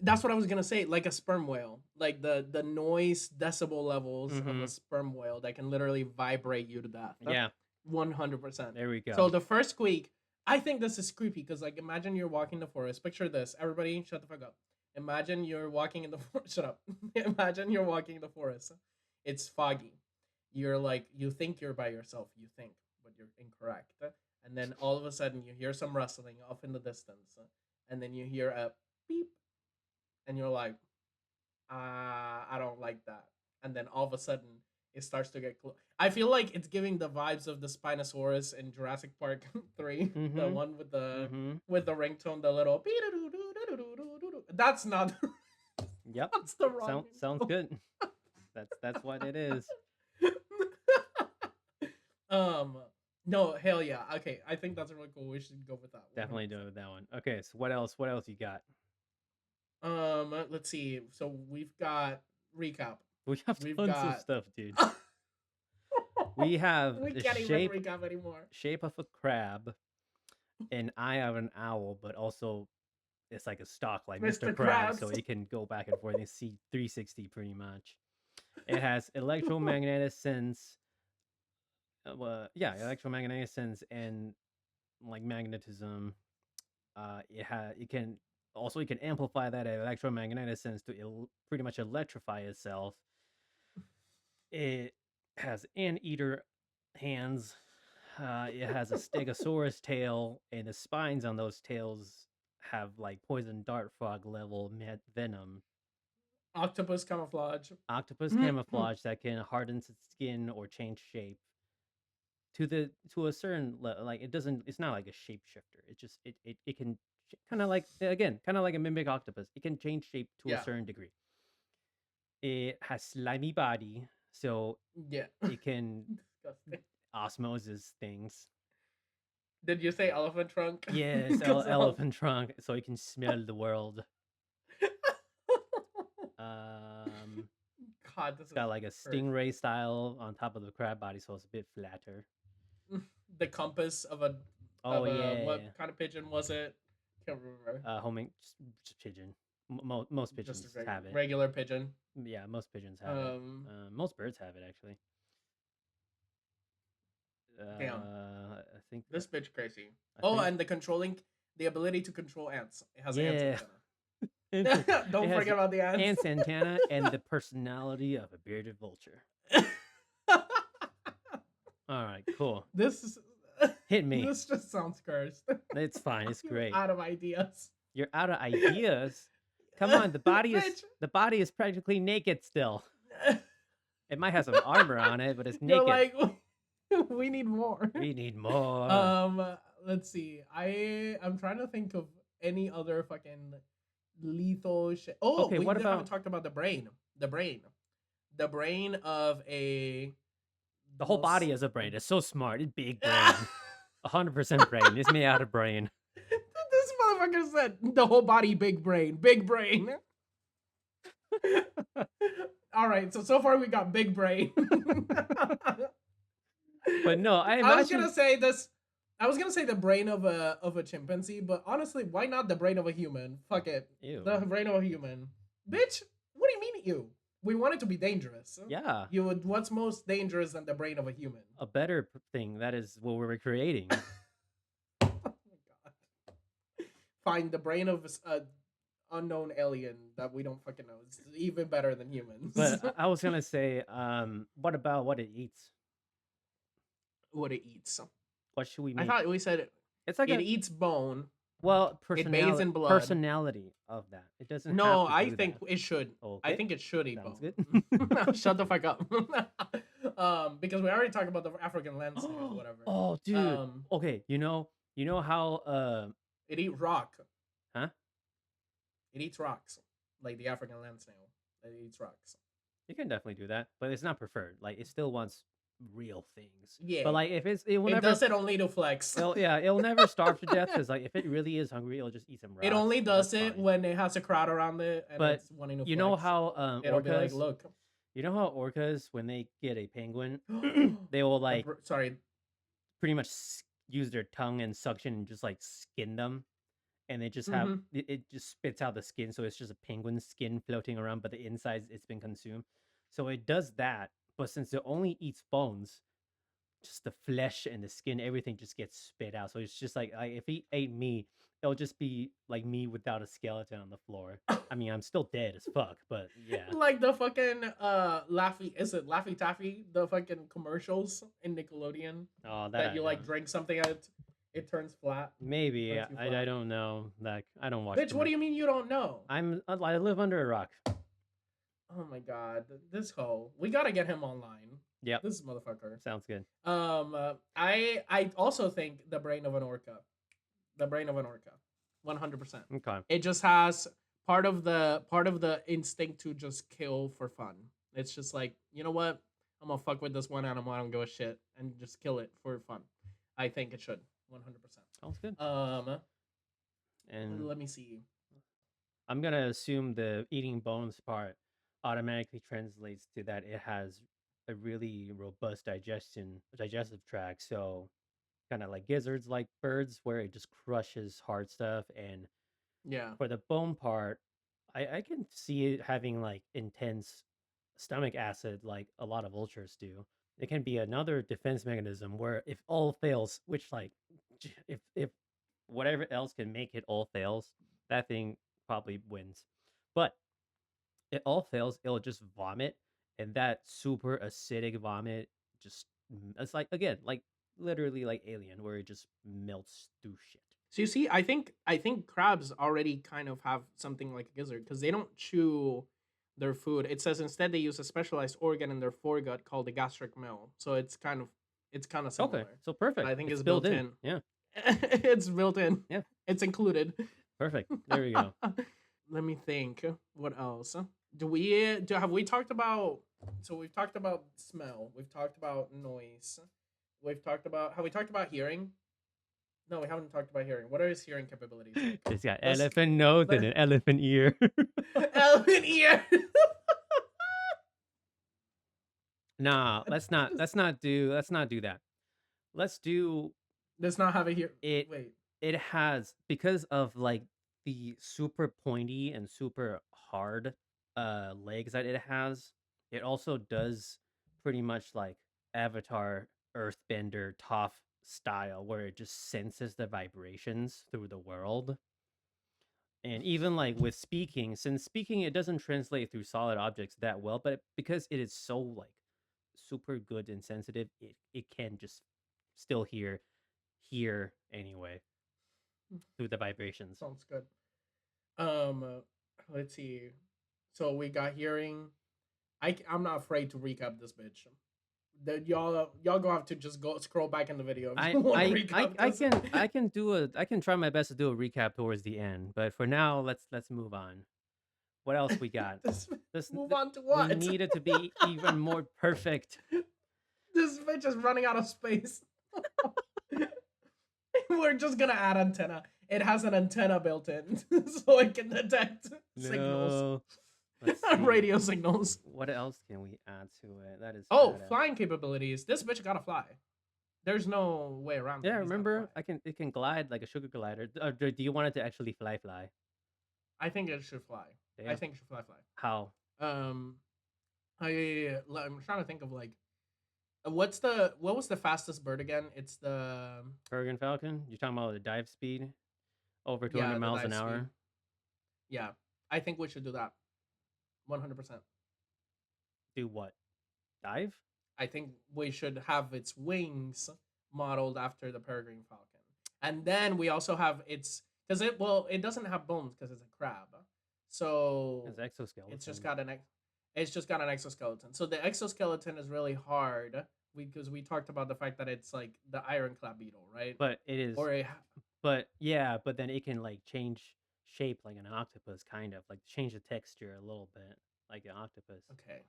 That's what I was gonna say. Like a sperm whale, like the noise decibel levels of a Mm-hmm. sperm whale that can literally vibrate you to death. Yeah, 100%. there we So go. the first squeak, I think this is creepy because like imagine you're walking the forest. Picture this, everybody, shut the fuck up. Imagine you're walking in the forest. Shut up. Imagine you're walking in the forest. It's foggy. You're like you think you're by yourself. You think, but you're incorrect. And then all of a sudden you hear some rustling off in the distance, and then you hear a beep and you're like, I don't like that. And then all of a sudden, it starts to get close. I feel like it's giving the vibes of the Spinosaurus in Jurassic Park 3, the Mm-hmm. one Mm-hmm. with the ringtone, the little. That's not. Yep. That's the wrong Sounds intro. good. That's what it is. um, no, hell yeah. Okay, I think that's really cool. We should go with that. Definitely 100%. doing with that one. Okay, so what else? What else you got? Let's see. So we've got recap. We have We've tons of got. stuff, dude. We have We the can't even recap anymore. shape of a crab, an eye of an owl, but also it's like a stock like Mr. Mr. Krabs, so Krabs. it can go back and forth and see 360 pretty much. It has electromagnetism. Electromagnetism and like magnetism. It can amplify that electromagnetism to pretty much electrify itself. It has anteater hands. It has a stegosaurus tail, and the spines on those tails have like poison dart frog level venom. Octopus camouflage. Octopus camouflage that can harden its skin or change shape to a certain like it doesn't. It's not like a shapeshifter. It just it can kind of like a mimic octopus. It can change shape to a Yeah. certain degree. It has slimy body, so Yeah. it can Disgusting. osmosis things. Did you say elephant trunk? Yes, 'Cause, elephant trunk, so it can smell the world. Um, God, this it's got is like a cursed. stingray style on top of the crab body, so it's a bit flatter. The compass of a Oh a what yeah, kind of pigeon was it? Can't remember. homing just pigeon. Most pigeons Just a have it. regular pigeon. Yeah, most pigeons have it. Most birds have it actually. Damn, I think this bitch crazy. I think, And the ability to control ants. It has ants yeah. antenna. Don't It has forget about the ants. ants antenna and the personality of a bearded vulture. All right, cool. This is Hit me. This just sounds cursed. It's fine. It's You're great. out of ideas. You're out of ideas. Come on, the body is practically naked still. It might have some armor on it, but it's naked. You're like, we need more. We need more. Let's see. I'm trying to think of any other fucking lethal shit. Oh, Okay, we what haven't about talked about the brain. The brain of a. the whole body is a brain? It's so smart. It's big brain. 100% brain. It's made out of brain. This motherfucker said the whole body, big brain, big brain. All right, so far we got big brain. But no, I was gonna say this. I was gonna say the brain of a chimpanzee, but honestly, why not the brain of a human? Fuck it. Ew. The brain of a human. Bitch, what do you mean you? We want it to be dangerous. Yeah. What's most dangerous than the brain of a human? A better thing. That is what we're creating. Oh my god. Find the brain of a unknown alien that we don't fucking know. It's even better than humans. But I was gonna say, what about what it eats? What it eats. What should we I make? thought we said It's like it eats bone. well, It bathes in blood. personality of that. It doesn't. No, have to I do think that. it should. Okay. I think it should eat Sounds bone. good. Shut the fuck up. Because we already talked about the African land snail or whatever. Oh, dude. Okay, you know how It eat rock. Huh? It eats rocks, like the African land snail. It eats rocks. you can definitely do that, but it's not preferred. Like it still wants real things. Yeah. But like if it will It never. does it only to flex. It'll never starve to death because like if it really is hungry, it'll just eat some rocks. It only does That's it fine. when it has a crowd around it and But it's wanting to You know flex. how It'll be like, orcas. look. You know how orcas when they get a penguin, they will like Sorry. pretty much use their tongue and suction and just like skin them, and they just have it just spits out the skin, so it's just a penguin skin floating around, but the inside it's been consumed. So it does that, but since it only eats bones, just the flesh and the skin, everything just gets spit out. So it's just like if he ate me, it'll just be like me without a skeleton on the floor. I mean, I'm still dead as fuck, but yeah. Like the fucking Laffy Taffy, the fucking commercials in Nickelodeon Oh, that you like drink something out. It turns flat. Maybe Turns you I flat. don't know. Like I don't watch Bitch, what do commercials. you mean you don't know? I live under a rock. Oh my god, this hoe. We gotta get him online. Yep, This motherfucker. sounds good. I also think the brain of an orca. The brain of an orca. 100%. Okay. It just has part of the instinct to just kill for fun. It's just like, you know what? I'm gonna fuck with this one animal. I don't give a shit, and just kill it for fun. I think it should 100%. Sounds good. And Let me see. I'm gonna assume the eating bones part automatically translates to that it has a really robust digestive tract. So kind of like gizzards, like birds, where it just crushes hard stuff. And Yeah, for the bone part, I can see it having like intense stomach acid, like a lot of vultures do. It can be another defense mechanism where if all fails, which like if whatever else can make it all fails, that thing probably wins. But it all fails, it'll just vomit, and that super acidic vomit just it's like again, like literally like Alien, where it just melts through shit. so you see, I think crabs already kind of have something like a gizzard because they don't chew their food. It says instead they use a specialized organ in their foregut called the gastric mill. So it's kind of Okay, similar, so but I perfect. think It's it's built built in. in. Yeah, It's built in. yeah, It's included. perfect. There we go. Let me think. What else? Have we talked about? So we've talked about smell. We've talked about noise. Have we talked about hearing? No, we haven't talked about hearing. What are his hearing capabilities like? It's got Let's elephant nose and let an elephant ear. elephant ear. Nah, let's not do that. Let's do Does not have a hear. it. Wait. It has, because of like the super pointy and super hard legs that it has, it also does pretty much like Avatar Earthbender Toph style, where it just senses the vibrations through the world. And even like with speaking, since speaking it doesn't translate through solid objects that well, but because it is so like super good and sensitive, it can just still hear anyway through the vibrations. Sounds good. Um, let's see. So we got hearing. I'm not afraid to recap this bitch. That y'all gonna have to just go scroll back in the video if I you want to I recap I this. I can try my best to do a recap towards the end, but for now let's move on. What else we got? This This move on to we what? need it to be even more perfect. This bitch is running out of space. We're just gonna add antenna. It has an antenna built in, so it can detect signals, No. Let's see. radio signals. What else can we add to it? That is Oh, badass. flying capabilities. This bitch gotta fly. There's no way around it. Yeah, He's gotta remember fly. it can glide like a sugar glider. Or do you want it to actually fly? I think it should fly. I Damn. think it should fly. How? Um, I'm trying to think of like, what was the fastest bird again? It's the Peregrine Falcon? You're talking about the dive speed over 200 yeah, the miles an dive speed. hour? Yeah, I think we should do that. 100%. Do what? Dive? I think we should have its wings modeled after the peregrine falcon, and then we also have its because it doesn't have bones because it's a crab, so It's exoskeleton. it's just got an exoskeleton. So the exoskeleton is really hard because we talked about the fact that it's like the ironclad beetle, right? But it is. Or But yeah, but then it can like change shape like an octopus, kind of like change the texture a little bit like an octopus. okay.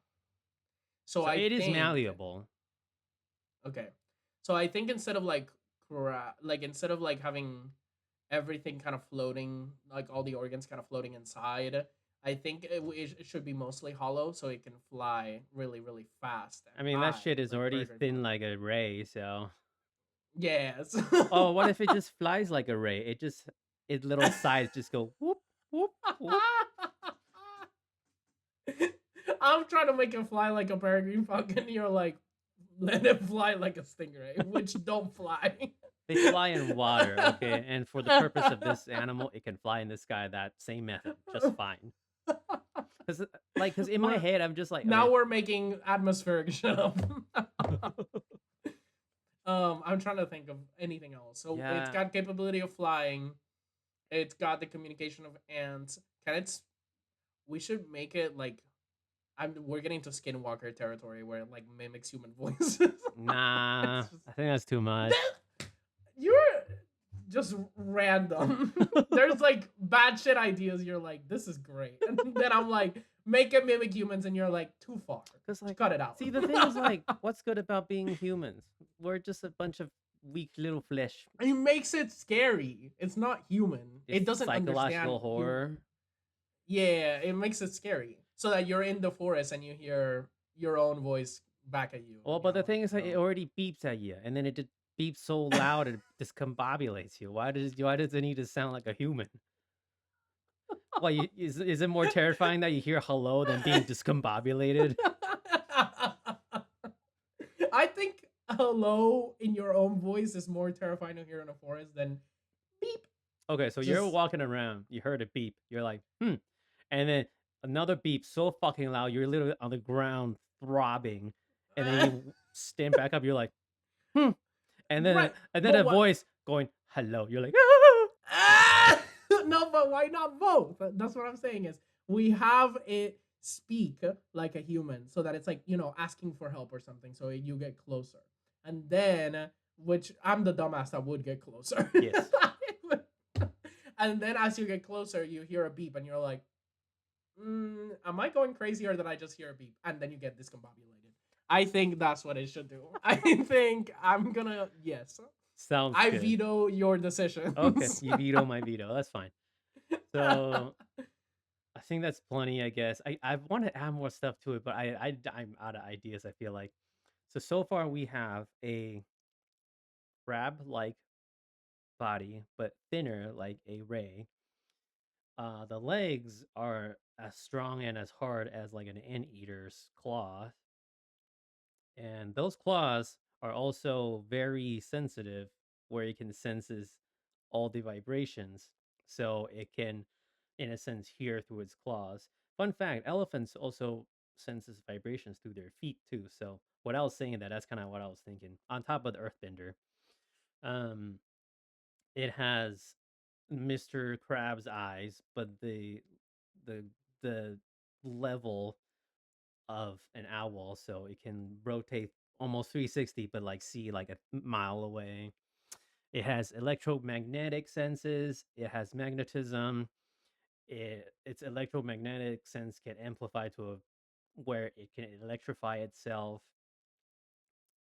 So So I it is think malleable. okay. So I think instead of instead of like having everything kind of floating, like all the organs kind of floating inside, I think it should be mostly hollow so it can fly really, really fast I and mean, that high, shit is like already Peregrine thin Falcon. like a ray, so. Yes. Oh, what if it just flies like a ray? Its little sides just go whoop, whoop, whoop. I'm trying to make it fly like a peregrine falcon. You're like, let it fly like a stingray, which don't fly. They fly in water, okay? And for the purpose of this animal, it can fly in the sky that same method just fine. Because in my head, I'm just like, Now okay. we're making atmospheric shit up. I'm trying to think of anything else. So it's Yeah, got capability of flying. It's got the communication of ants. Can it? We should make it like we're getting to Skinwalker territory where it like mimics human voices. nah, It's just I think that's too much. that, you're just random. There's like bad shit ideas. You're like, this is great, and then I'm like, make it mimic humans, and you're like, too far. Cause like, Cut it out. see, the thing is like, what's good about being humans? We're just a bunch of weak little flesh. It makes it scary. It's not human. It It's doesn't understand psychological horror. Yeah, it makes it scary. So that you're in the forest and you hear your own voice back at you. Well, And but you're the like, thing is, like, it no. already beeps at you, and then it just beeps so loud it discombobulates you. Why does it need to sound like a human? Why is it more terrifying that you hear hello than being discombobulated? I think hello in your own voice is more terrifying to hear in a forest than beep. Okay, so you're Just walking around, you heard a beep, you're like, and then another beep so fucking loud, you're literally on the ground throbbing, and then you stand back up, you're like, hmm, right. and then But a what? voice going hello, you're like, Ah! No, but why not both? That's what I'm saying is we have it speak like a human so that it's like, asking for help or something so you get closer. And then, which I'm the dumbass that would get closer. yes. And then as you get closer, you hear a beep and you're like, am I going crazy or did I just hear a beep? And then you get discombobulated. I think that's what it should do. I think I'm gonna, yes. Sounds I good. veto your decisions. Okay, you veto my veto. That's fine. So I think that's plenty. I guess I want to add more stuff to it, but I'm out of ideas. I feel like so far we have a crab-like body, but thinner like a ray. The legs are as strong and as hard as like an anteater's claw, and those claws are also very sensitive, where it can senses all the vibrations, so it can, in a sense, hear through its claws. Fun fact: elephants also senses vibrations through their feet too. So what I was saying that's kind of what I was thinking. On top of the Earthbender, um, it has Mr. Crab's eyes, but the the level of an owl, so it can rotate almost 360, but like see like a mile away. It has electromagnetic senses. It has magnetism. Its electromagnetic sense can amplify to a where it can electrify itself.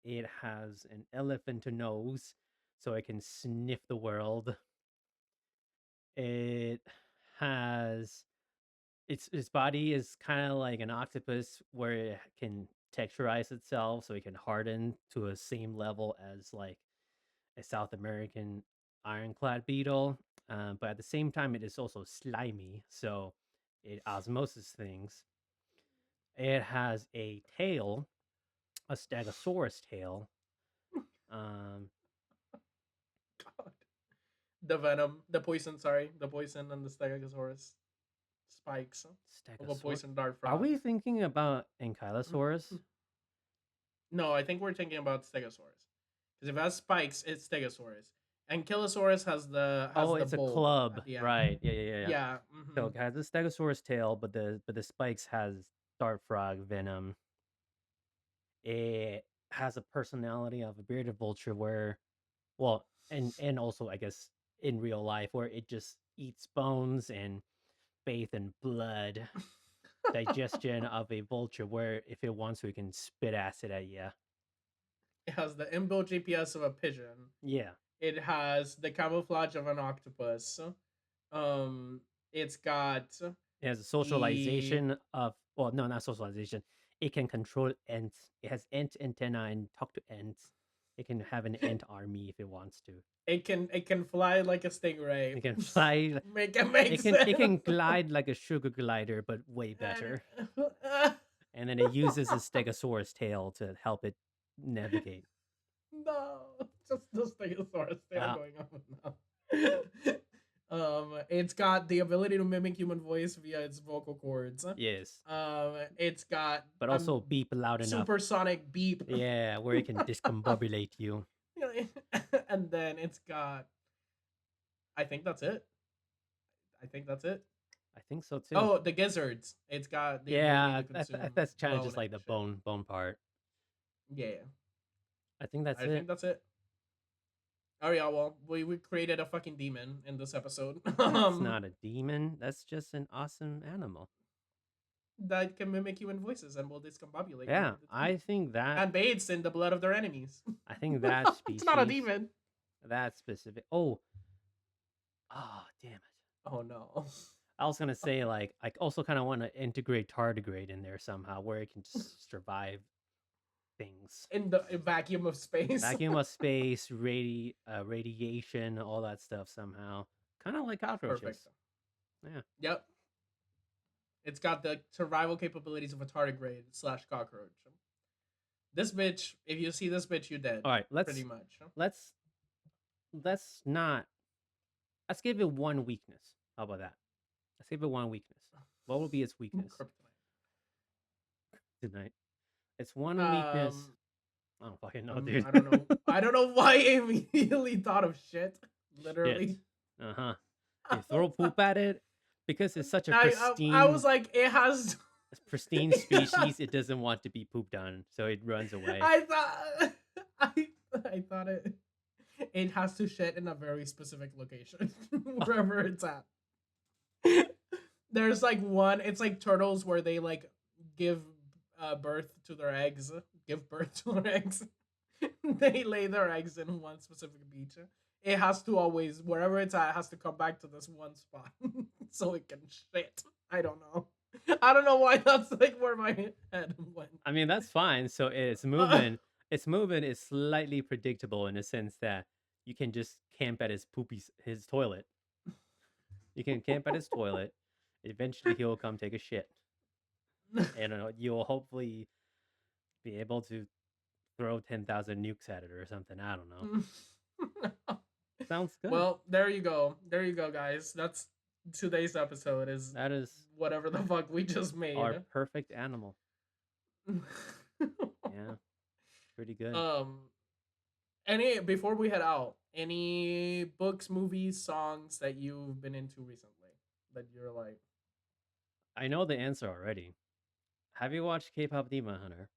It has an elephant nose, so it can sniff the world. It has its body is kind of like an octopus where it can texturize itself so it can harden to a same level as like a South American ironclad beetle. But at the same time, it is also slimy, so it osmosis things. It has a tail, a stegosaurus tail. Um, God. The venom, the poison, sorry, the poison and the Stegosaurus spikes of a stegosaurus. poison dart Are frog. we thinking about ankylosaurus? No, I think we're thinking about Stegosaurus. Because if it has spikes, it's Stegosaurus. And Kilosaurus has the Oh, it's a bulb club, at the end. right? Yeah. Yeah. So it has the stegosaurus tail, but the spikes has dart frog venom. It has a personality of a bearded vulture where, well, and also I guess in real life where it just eats bones and bathe in blood. Digestion of a vulture where if it wants to, it can spit acid at you. It has the inbuilt GPS of a pigeon. Yeah. It has the camouflage of an octopus. Um, it's got It has a the socialization of, well, no, not socialization. It can control ants. It has ant antenna and talk to ants. It can have an ant army if it wants to. it can fly like a stingray. It can fly. Make it make It can sense. glide like a sugar glider, but way And better. And then it uses the stegosaurus tail to help it navigate. no, just the Stegosaurus tail Uh, going on now. It's got the ability to mimic human voice via its vocal cords. yes, It's got but also beep loud enough. supersonic beep. Yeah, where it can discombobulate you. and then it's got. I think that's it. I think that's it. I think so too. Oh, the gizzards. It's got the ability Yeah, to consume that's kind of bone just like and the shit. bone part. Yeah, I think that's I think it. that's it. Oh yeah, well, we created a fucking demon in this episode. That's not a demon. That's just an awesome animal. That can mimic human voices and will discombobulate you Yeah, with its I beak. think that And bathes in the blood of their enemies. I think that It's not a species, demon. that specific. Oh, damn it. Oh no. I was gonna say like I also kind of want to integrate tardigrade in there somehow, where it can just survive things. In the vacuum of space. Vacuum of space, radiation, all that stuff somehow. Kind of like Perfect. cockroaches. Yeah. Yep. It's got the survival capabilities of a tardigrade / cockroach. This bitch, if you see this bitch, you dead. All right, Pretty much. let's not let's give it one weakness. How about that? Let's give it one weakness. What will be its weakness tonight? It's one weakness. Um, I don't fucking know, dude. I don't know. I don't know why I immediately thought of shit. Literally. Uh huh. You throw poop at it because it's such a I was like, it has. pristine species. It doesn't want to be pooped on, so it runs away. I thought. I thought it. It has to shit in a very specific location, wherever it's at. There's like one. It's like turtles where they like give birth to their eggs. Give birth to their eggs. They lay their eggs in one specific beach. It has to always, wherever it's at, it has to come back to this one spot so it can shit. I don't know. I don't know why that's like where my head went. I mean, that's fine. So its movement, is slightly predictable in the sense that you can just camp at his toilet. You can camp at his toilet. Eventually, he'll come take a shit, and you'll hopefully be able to throw 10,000 nukes at it or something. I don't know. Sounds good. Well, there you go. There you go, guys. That's today's episode. That is whatever the fuck we just made. our perfect animal. Yeah, pretty good. Any before we head out, any books, movies, songs that you've been into recently that you're like, I know the answer already. Have you watched K-pop Demon Hunter?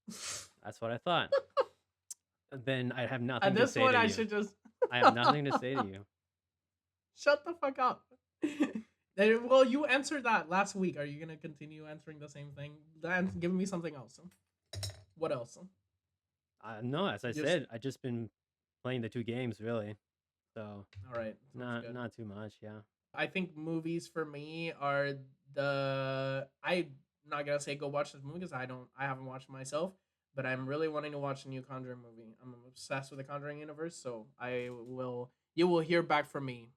no. That's what I thought. Then I have nothing At to this say point, to I you. should just I have nothing to say to you. shut the fuck up. Well, you answered that last week. Are you gonna continue answering the same thing? Then give me something else. What else? No, as I Just- said, I just been playing the two games really. So All right, sounds good. not too much, yeah. I think movies for me are I'm not gonna say go watch this movie because I haven't watched it myself, but I'm really wanting to watch a new Conjuring movie. I'm obsessed with the Conjuring universe, so you will hear back from me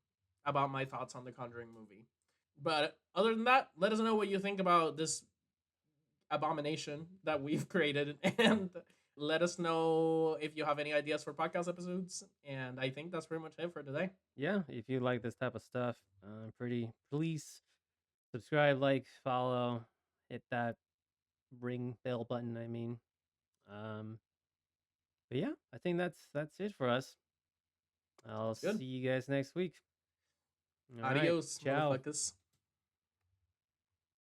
about my thoughts on the Conjuring movie. But other than that, let us know what you think about this abomination that we've created, and let us know if you have any ideas for podcast episodes. And I think that's pretty much it for today. Yeah, if you like this type of stuff, please subscribe, like, follow, hit that ring bell button. I mean, but yeah, I think that's it for us. I'll Good. see you guys next week. All right, Adios, ciao. motherfuckers.